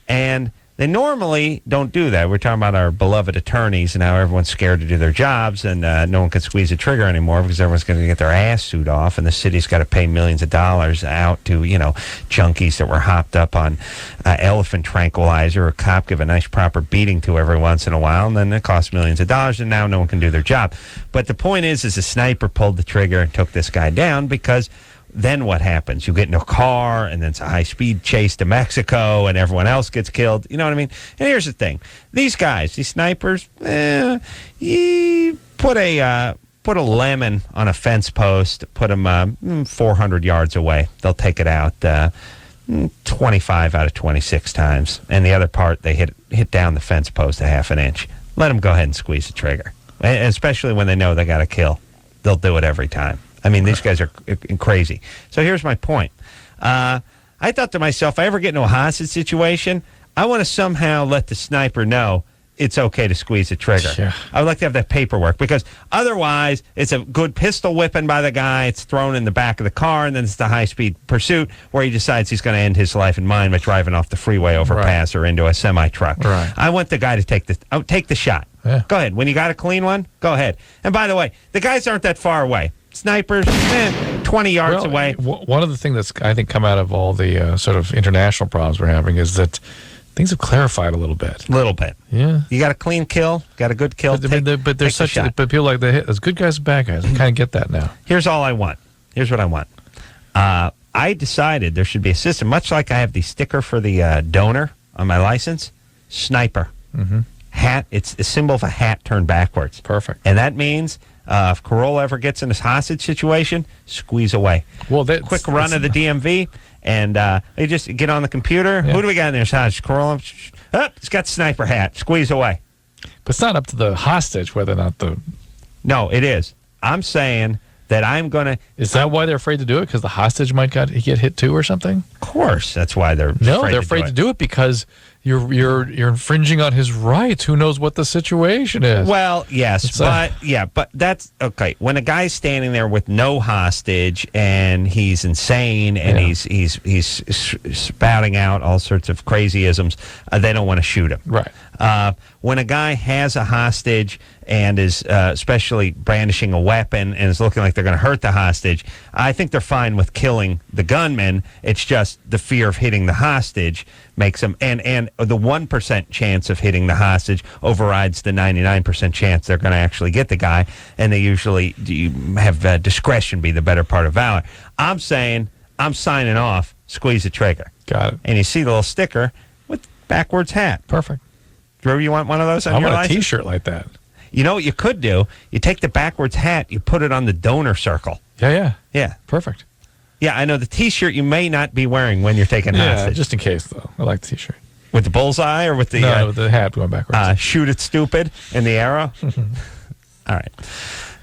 And they normally don't do that. We're talking about our beloved attorneys and how everyone's scared to do their jobs, and no one can squeeze a trigger anymore because everyone's going to get their ass sued off, and the city's got to pay millions of dollars out to, junkies that were hopped up on elephant tranquilizer. A cop give a nice proper beating to every once in a while, and then it costs millions of dollars, and now no one can do their job. But the point is the sniper pulled the trigger and took this guy down, because then what happens? You get in a car, and then it's a high-speed chase to Mexico, and everyone else gets killed. You know what I mean? And here's the thing. These guys, these snipers, you put a lemon on a fence post, put them 400 yards away. They'll take it out. 25 out of 26 times. And the other part, they hit down the fence post a half an inch. Let them go ahead and squeeze the trigger. And especially when they know they got to kill. They'll do it every time. I mean, these guys are crazy. So here's my point. I thought to myself, if I ever get into a hostage situation, I want to somehow let the sniper know it's okay to squeeze the trigger. Yeah. I would like to have that paperwork, because otherwise it's a good pistol whipping by the guy. It's thrown in the back of the car, and then it's the high-speed pursuit where he decides he's going to end his life and mine by driving off the freeway overpass or into a semi-truck. Right. I want the guy to take the shot. Yeah. Go ahead. When you got a clean one, go ahead. And by the way, the guys aren't that far away. Snipers, 20 yards away. One of the things that's, I think, come out of all the sort of international problems we're having is that things have clarified a little bit. Yeah. You got a clean kill, got a good kill. But there's such but people like there's good guys and bad guys. I kind of get that now. Here's all I want. Here's what I want. I decided there should be a system, much like I have the sticker for the donor on my license. Sniper. Mm-hmm. Hat. It's a symbol of a hat turned backwards. Perfect. And that means if Corolla ever gets in this hostage situation, squeeze away. Well, quick run of the DMV, and they just get on the computer. Yeah. Who do we got in there? Hostage? Corolla. Oh, it's got sniper hat. Squeeze away. But it's not up to the hostage whether or not the... No, it is. I'm saying that I'm going to... Is that why they're afraid to do it? Because the hostage might get hit too or something? Of course. That's why they're afraid to do it because you're infringing on his rights. Who knows what the situation is? Well, yes, but that's okay. When a guy's standing there with no hostage and he's insane and he's spouting out all sorts of crazyisms, they don't want to shoot him. Right. When a guy has a hostage and is especially brandishing a weapon and is looking like they're going to hurt the hostage, I think they're fine with killing the gunman. It's just the fear of hitting the hostage makes them, and the 1% chance of hitting the hostage overrides the 99% chance they're going to actually get the guy, and they usually have discretion be the better part of valor. I'm saying, I'm signing off, squeeze the trigger. Got it. And you see the little sticker with backwards hat. Perfect. Drew, you want one of those on I your want license? a T-shirt like that. You know what you could do? You take the backwards hat, you put it on the donor circle. Yeah. Perfect. Yeah, I know the T-shirt you may not be wearing when you're taking hostage. Just in case, though. I like the T-shirt. With the bullseye or with the... with the hat going backwards. Shoot it stupid and the arrow? All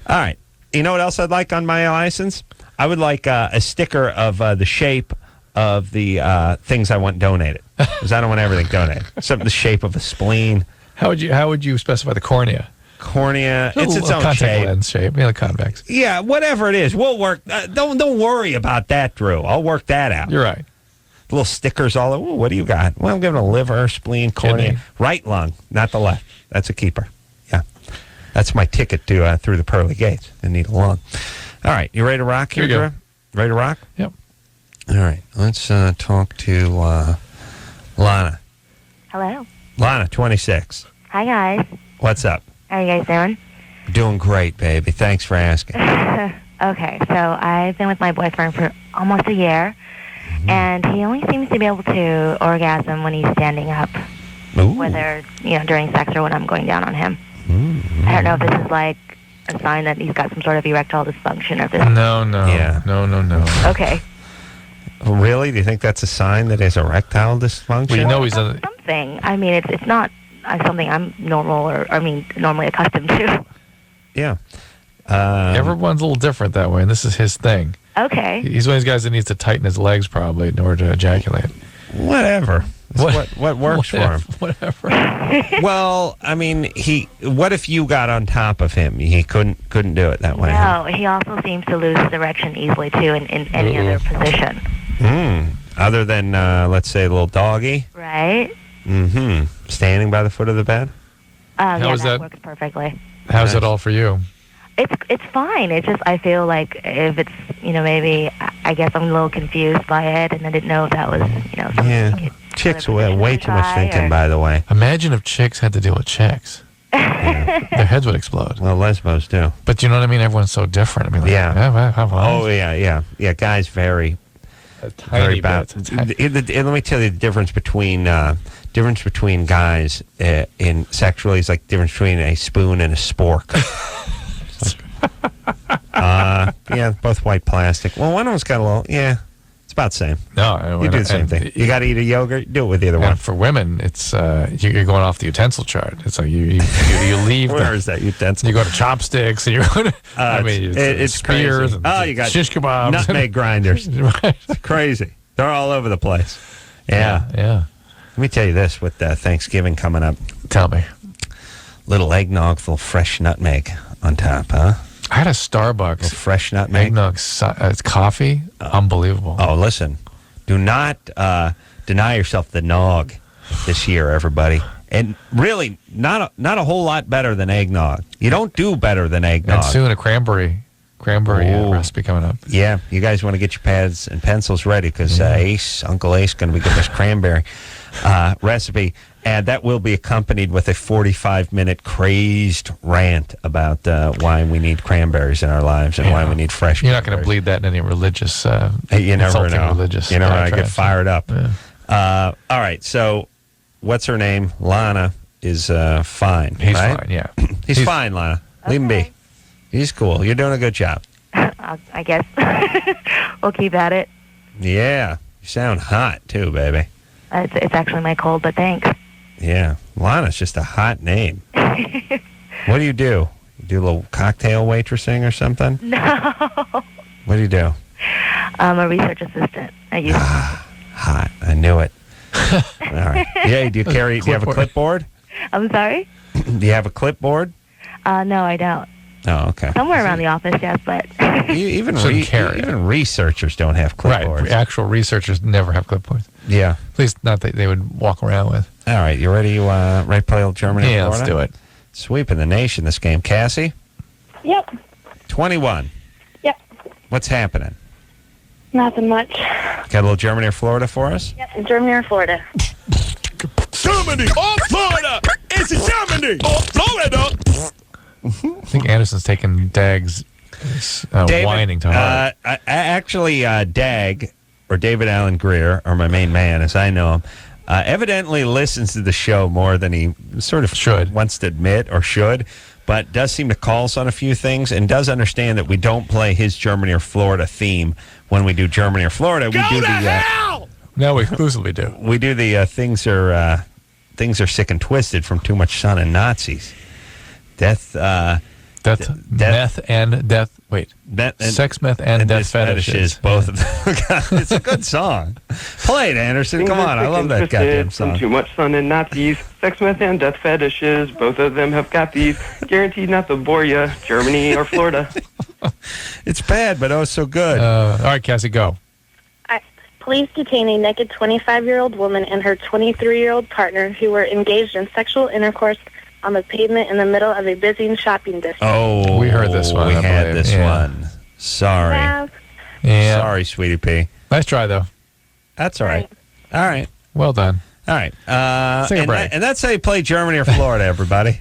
right. You know what else I'd like on my license? I would like a sticker of the shape of the things I want donated. Because I don't want everything donated. Something the shape of a spleen. How would you specify the cornea? Cornea, it's its own contact shape. lens shape, like convex. Yeah, whatever it is, we'll work. Don't worry about that, Drew. I'll work that out. You're right. Little stickers all over. What do you got? Well, I'm giving a liver, spleen, cornea, Kidney. right lung, not the left. That's a keeper. Yeah, that's my ticket to through the pearly gates. I need a lung. All right, you ready to rock here, Drew? Ready to rock? Yep. All right, let's talk to Lana. Hello. Lana, 26. Hi, guys. What's up? How are you guys doing? Doing great, baby. Thanks for asking. Okay, so I've been with my boyfriend for almost a year, and he only seems to be able to orgasm when he's standing up, whether during sex or when I'm going down on him. I don't know if this is like a sign that he's got some sort of erectile dysfunction or if this. No. Yeah. No. Okay. Really? Do you think that's a sign that his erectile dysfunction? Well, you know he's a... Something. I mean, it's not something I'm normally accustomed to. Yeah. Everyone's a little different that way, and this is his thing. Okay. He's one of these guys that needs to tighten his legs probably in order to ejaculate. Whatever. What works for him? Whatever. Well, I mean, what if you got on top of him? He couldn't do it that way. No, he also seems to lose his erection easily too in any other position. Other than let's say a little doggy. Right. Standing by the foot of the bed. That works perfectly. How's it all for you? It's fine. It's just I feel like if it's maybe I guess I'm a little confused by it, and I didn't know if that was something. Yeah. Chicks way too much thinking, by the way. Imagine if chicks had to deal with chicks. Their heads would explode. Well, lesbos do. But you know what I mean? Everyone's so different. I mean, yeah. Guys vary. A tiny bit. Let me tell you the difference between guys in sexually is like the difference between a spoon and a spork. Yeah, both white plastic. Well, one of them's got a little, it's It's about the same. No, You do the same thing. You got to eat a yogurt. Do it with either one. And for women, it's you're going off the utensil chart. It's like you leave. Where is that utensil? You go to chopsticks, and you go to. It's spears. crazy. And You got shish kebabs, nutmeg grinders. Right. It's crazy. They're all over the place. Yeah. Let me tell you this with Thanksgiving coming up. Tell me. Little eggnog full of fresh nutmeg on top, huh? I had a Starbucks fresh nutmeg eggnog. It's coffee. Unbelievable. Oh, listen. Do not deny yourself the nog this year, everybody. And really, not a whole lot better than eggnog. You don't do better than eggnog. And soon a cranberry recipe coming up. Yeah, you guys want to get your pads and pencils ready because Uncle Ace, going to be giving us cranberry recipe. And that will be accompanied with a 45-minute crazed rant about why we need cranberries in our lives and why we need fresh. You're not going to bleed that in any religious. You never know. Religious. You know, I get fired up. Yeah. All right, so what's her name? Lana is fine. He's right? fine. Yeah, he's fine, Lana. Leave him be. He's cool. You're doing a good job. I guess we'll keep at it. Yeah, you sound hot too, baby. It's actually my cold, but thanks. Yeah, Lana's just a hot name. What do? You do a little cocktail waitressing or something? No. What do you do? I'm a research assistant. Hot. I knew it. All right. Yeah, do you have a clipboard? I'm sorry? Do you have a clipboard? No, I don't. Oh, okay. Somewhere around the office, yes, but... even researchers don't have clipboards. Right, actual researchers never have clipboards. Yeah. At least not that they would walk around with. All right, you ready to ready to play old Germany? Yeah, let's do it. Sweeping the nation this game. Cassie? Yep. 21. Yep. What's happening? Nothing much. Got a little Germany or Florida for us? Yep, Germany or Florida. Germany or Florida? It's Germany or Florida. I think Anderson's taking Dag's whining to heart. Actually, Dag, or David Allen Greer, or my main man, as I know him, evidently listens to the show more than he sort of wants to admit or should, but does seem to call us on a few things and does understand that we don't play his Germany or Florida theme when we do Germany or Florida. We do the hell! No, we exclusively do. We do the things are sick and twisted from too much sun and Nazis. Meth and death. Wait, sex, meth, and death fetishes. Both of them. It's a good song. Play it, Anderson. Come on, I love that goddamn song. From too much sun and Nazis, sex, meth, and death fetishes. Both of them have got these. Guaranteed not to bore you. Germany or Florida. It's bad, but oh, so good. All right, Cassie, go. Police detain a naked 25-year-old woman and her 23-year-old partner who were engaged in sexual intercourse on the pavement in the middle of a busy shopping district. Oh, we heard this one. We had this one. Sorry. Yeah. Sorry, sweetie pea. Nice try, though. That's all right. All right. Well done. All right. Take a break. And that's how you play Germany or Florida, everybody.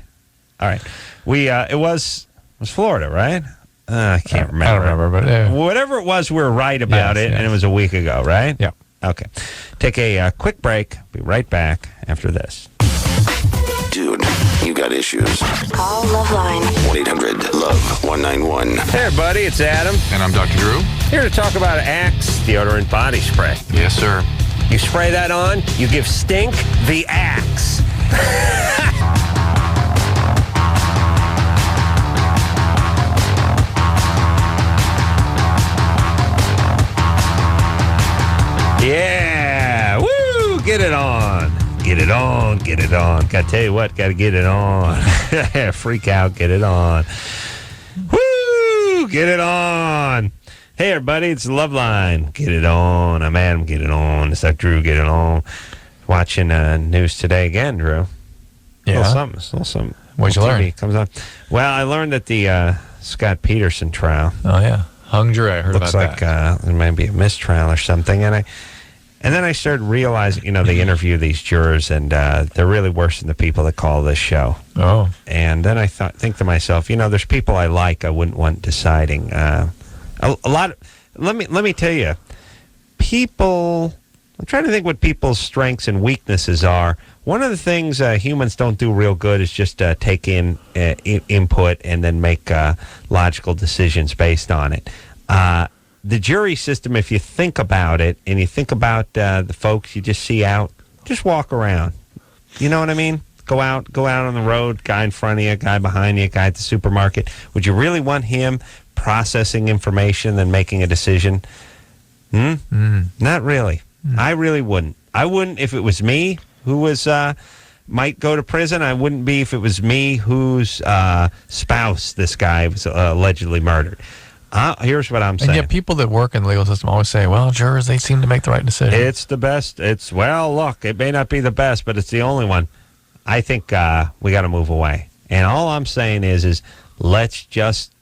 All right. It was Florida, right? I can't remember. I don't remember, but whatever it was, we were right about it, and it was a week ago, right? Yeah. Okay. Take a quick break. Be right back after this. Dude, you got issues. Call LoveLine. 1-800-LOVE-191. Hey, everybody, it's Adam. And I'm Dr. Drew. Here to talk about Axe deodorant body spray. Yes, sir. You spray that on, you give stink the Axe. Yeah, woo, get it on. Get it on, get it on. Gotta tell you what, gotta get it on. Freak out, get it on. Woo, get it on. Hey, everybody, it's LoveLine. Get it on. I'm Adam, get it on. It's Dr. Drew, get it on. Watching news today again, Drew. Yeah. A little something. What'd you learn? Comes on. Well, I learned that the Scott Peterson trial. Oh, yeah. Hung jury, I heard looks about like, that. There might be a mistrial or something. And then I started realizing, they interview these jurors, and they're really worse than the people that call this show. Oh. And then I think to myself, there's people I like I wouldn't want deciding. A lot. Let me tell you, people. I'm trying to think what people's strengths and weaknesses are. One of the things humans don't do real good is just take in input and then make logical decisions based on it. the jury system, if you think about it, and you think about the folks you just see out, just walk around. You know what I mean? Go out on the road, guy in front of you, guy behind you, guy at the supermarket. Would you really want him processing information and making a decision? Not really. I really wouldn't. I wouldn't if it was me who was might go to prison. I wouldn't be if it was me whose spouse this guy was allegedly murdered. Here's what I'm saying. And yet people that work in the legal system always say, well, jurors, they seem to make the right decision. It's the best. Look, it may not be the best, but it's the only one. I think we got to move away. And all I'm saying is let's just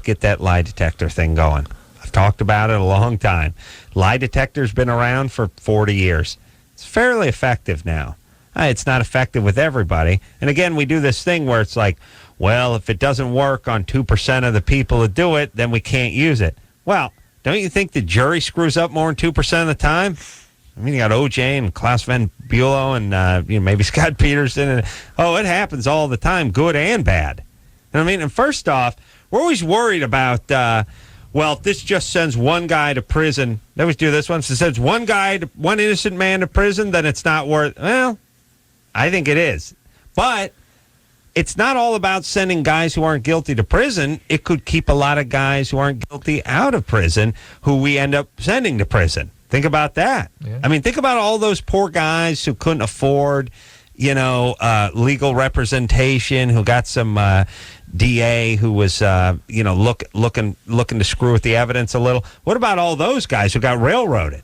get that lie detector thing going. I've talked about it a long time. Lie detector's been around for 40 years. It's fairly effective now. It's not effective with everybody. And again, we do this thing where it's like, well, if it doesn't work on 2% of the people that do it, then we can't use it. Well, don't you think the jury screws up more than 2% of the time? I mean, you got OJ and Klaus Van Bulow and maybe Scott Peterson. And, it happens all the time, good and bad. You know what I mean? And first off, we're always worried about, if this just sends one guy to prison. They always do this one. If it sends one innocent man to prison, then it's not worth. Well, I think it is. But it's not all about sending guys who aren't guilty to prison. It could keep a lot of guys who aren't guilty out of prison who we end up sending to prison. Think about that. Yeah. I mean, think about all those poor guys who couldn't afford, legal representation, who got some DA who was, looking to screw with the evidence a little. What about all those guys who got railroaded?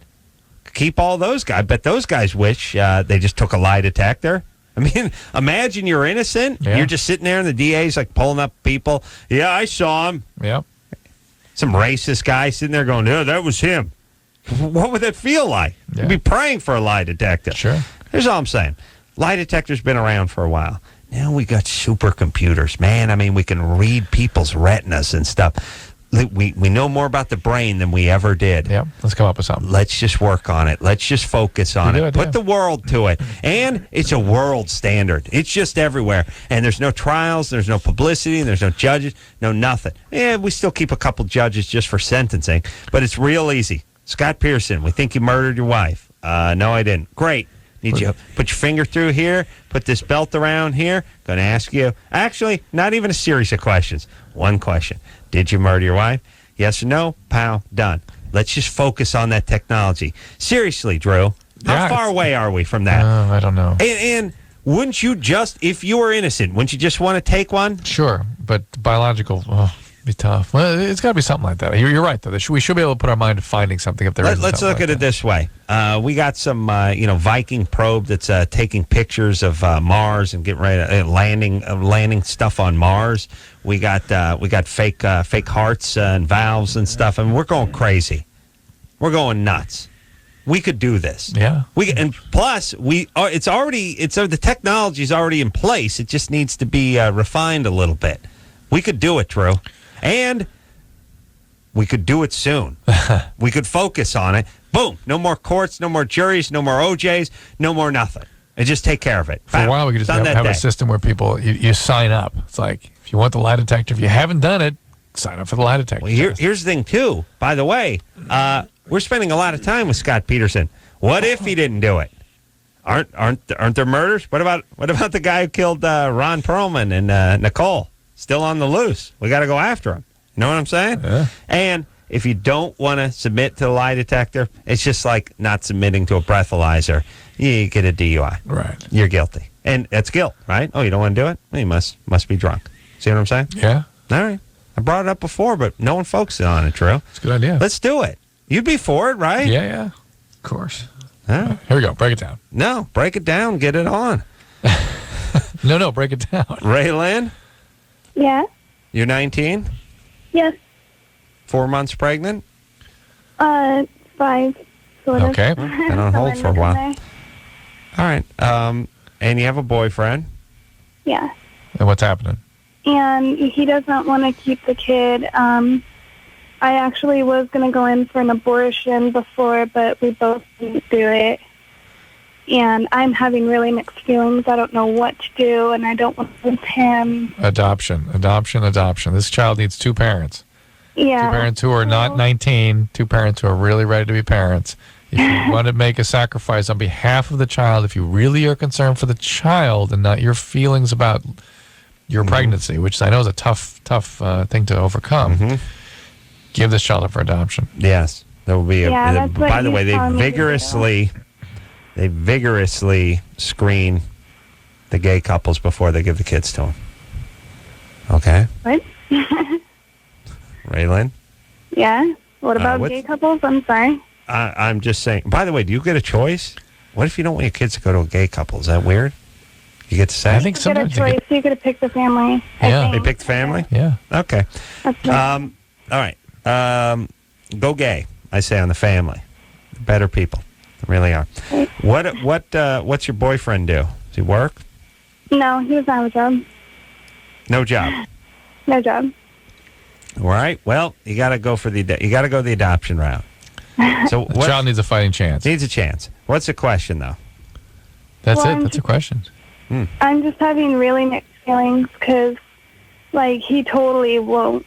Keep all those guys. I bet those guys wish they just took a lie detector. I mean, imagine you're innocent. Yeah. You're just sitting there and the DA's like pulling up people. Yeah, I saw him. Yep. Some racist guy sitting there going, yeah, that was him. What would that feel like? Yeah. You'd be praying for a lie detector. Sure. Here's all I'm saying. Lie detector's been around for a while. Now we got supercomputers, man. I mean, we can read people's retinas and stuff. We know more about the brain than we ever did. Yeah, let's come up with something. Let's just work on it. Let's just focus on it. Put the world to it. And it's a world standard. It's just everywhere. And there's no trials, there's no publicity, there's no judges, no nothing. Yeah, we still keep a couple judges just for sentencing, but it's real easy. Scott Pearson, we think you murdered your wife. No, I didn't. Great. Need you put your finger through here, put this belt around here. Going to ask you, actually, not even a series of questions. One question. Did you murder your wife? Yes or no? Pow, done. Let's just focus on that technology. Seriously, Drew, how far away are we from that? I don't know. And wouldn't you just, if you were innocent, wouldn't you just want to take one? Sure, but biological, be tough. Well, it's got to be something like that. You're right, though. We should be able to put our mind to finding something if there is. Let's look at it this way. We got some, Viking probe that's taking pictures of Mars and getting ready to landing stuff on Mars. We got fake hearts and valves and stuff. I mean, we're going crazy. We're going nuts. We could do this. Yeah. Plus the technology's already in place. It just needs to be refined a little bit. We could do it, Drew. And we could do it soon. We could focus on it. Boom. No more courts, no more juries, no more OJs, no more nothing. And just take care of it. For a while, we could just have a system where people, you sign up. It's like, if you want the lie detector, if you haven't done it, sign up for the lie detector. Well, here's the thing, too. By the way, we're spending a lot of time with Scott Peterson. What if he didn't do it? Aren't there murders? What about the guy who killed Ron Perlman and Nicole? Still on the loose. We got to go after him. You know what I'm saying? Yeah. And if you don't want to submit to the lie detector, it's just like not submitting to a breathalyzer. You get a DUI. Right. You're guilty. And that's guilt, right? Oh, you don't want to do it? Well, you must be drunk. See what I'm saying? Yeah. All right. I brought it up before, but no one focuses on it, Drew. It's a good idea. Let's do it. You'd be for it, right? Yeah. Of course. Huh? Here we go. Break it down. No, break it down. Get it on. No, break it down. Raylan? Yeah. You're 19? Yes. 4 months pregnant? 5, sort of. Okay. Been on hold for a while. All right. And you have a boyfriend? Yeah. And what's happening? And he doesn't want to keep the kid. I actually was going to go in for an abortion before, but we both didn't do it. And I'm having really mixed feelings. I don't know what to do, and I don't want to lose him. Adoption. This child needs 2 parents. Yeah. Two parents who are not 19, two parents who are really ready to be parents. If you want to make a sacrifice on behalf of the child, if you really are concerned for the child and not your feelings about your pregnancy, which I know is a tough thing to overcome, give this child up for adoption. Yes. There will be Yeah, that's what by the way, he's telling me to they vigorously screen the gay couples before they give the kids to them. Okay? What? Raylan? Yeah. What about gay couples? I'm sorry. I'm just saying. By the way, do you get a choice? What if you don't want your kids to go to a gay couple? Is that weird? You get to say? I think You get a sometimes choice. You could have picked the family. Yeah. They picked the family? Yeah. Okay. That's right. All right. Go gay, I say, on the family. They're better people. They really are. What's your boyfriend do? Does he work? No, he doesn't have a job. No job. No job. All right. Well, you got to go the adoption route. So the child needs a fighting chance. Needs a chance. What's the question, though? That's Well, it. That's the question. I'm just having really mixed feelings because, like, he totally won't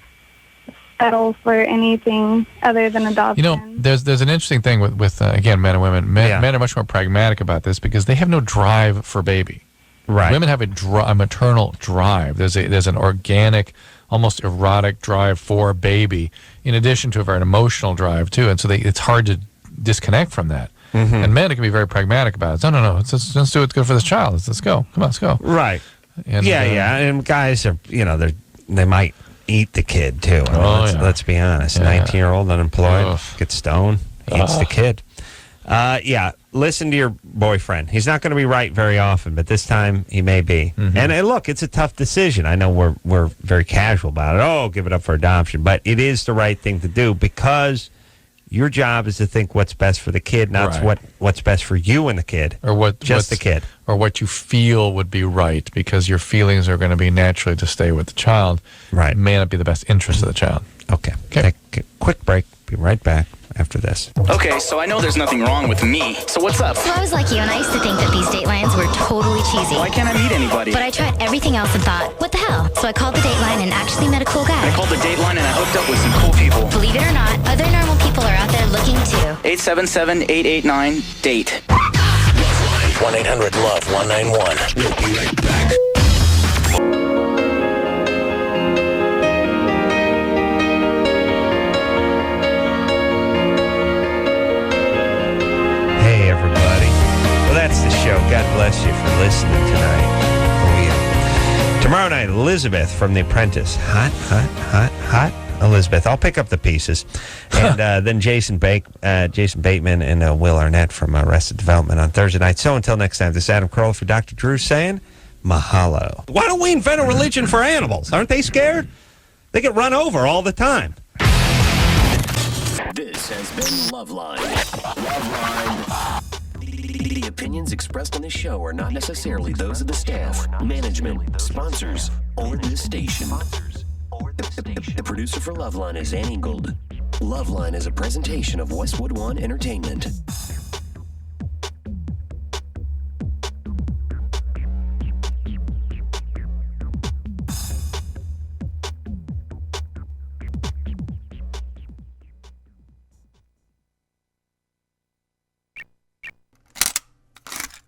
settle for anything other than adoption. You know, there's an interesting thing with again, men and women. Men are much more pragmatic about this because they have no drive for baby. Right. Women have a maternal drive. There's an organic, almost erotic drive for a baby, in addition to a very emotional drive too. And so it's hard to disconnect from that. And men can be very pragmatic about it. No. Let's do what's good for this child. Let's go. Come on, let's go. Right. And, And guys are, they might eat the kid too. Let's be honest. 19-year-old unemployed, gets stoned, eats the kid. Listen to your boyfriend. He's not going to be right very often, but this time he may be. And look, it's a tough decision. I know we're very casual about it. Oh, give it up for adoption, but it is the right thing to do because your job is to think what's best for the kid, not what's best for you and the kid, or the kid, or what you feel would be right, because your feelings are going to be naturally to stay with the child. Right, it may not be the best interest of the child. Okay. Take a quick break. Be right back after this. Okay, so I know there's nothing wrong with me. So what's up? So I was like you, and I used to think that these datelines were totally cheesy. Why can't I meet anybody? But I tried everything else and thought, what the hell? So I called the dateline and actually met a cool guy. I called the dateline and I hooked up with some cool people. Believe it or not, other normal people are out there looking too. 877-889-DATE. 1-800-LOVE-191. We'll be right back. That's the show. God bless you for listening tonight. Oh, yeah. Tomorrow night, Elizabeth from The Apprentice. Hot Elizabeth. I'll pick up the pieces. And then Jason Bateman and Will Arnett from Arrested Development on Thursday night. So until next time, this is Adam Carolla for Dr. Drew saying mahalo. Why don't we invent a religion for animals? Aren't they scared? They get run over all the time. This has been LoveLine. LoveLine. The opinions expressed on this show are not necessarily those of the staff, management, sponsors, or this station. The producer for LoveLine is Ann Ingold. LoveLine is a presentation of Westwood One Entertainment.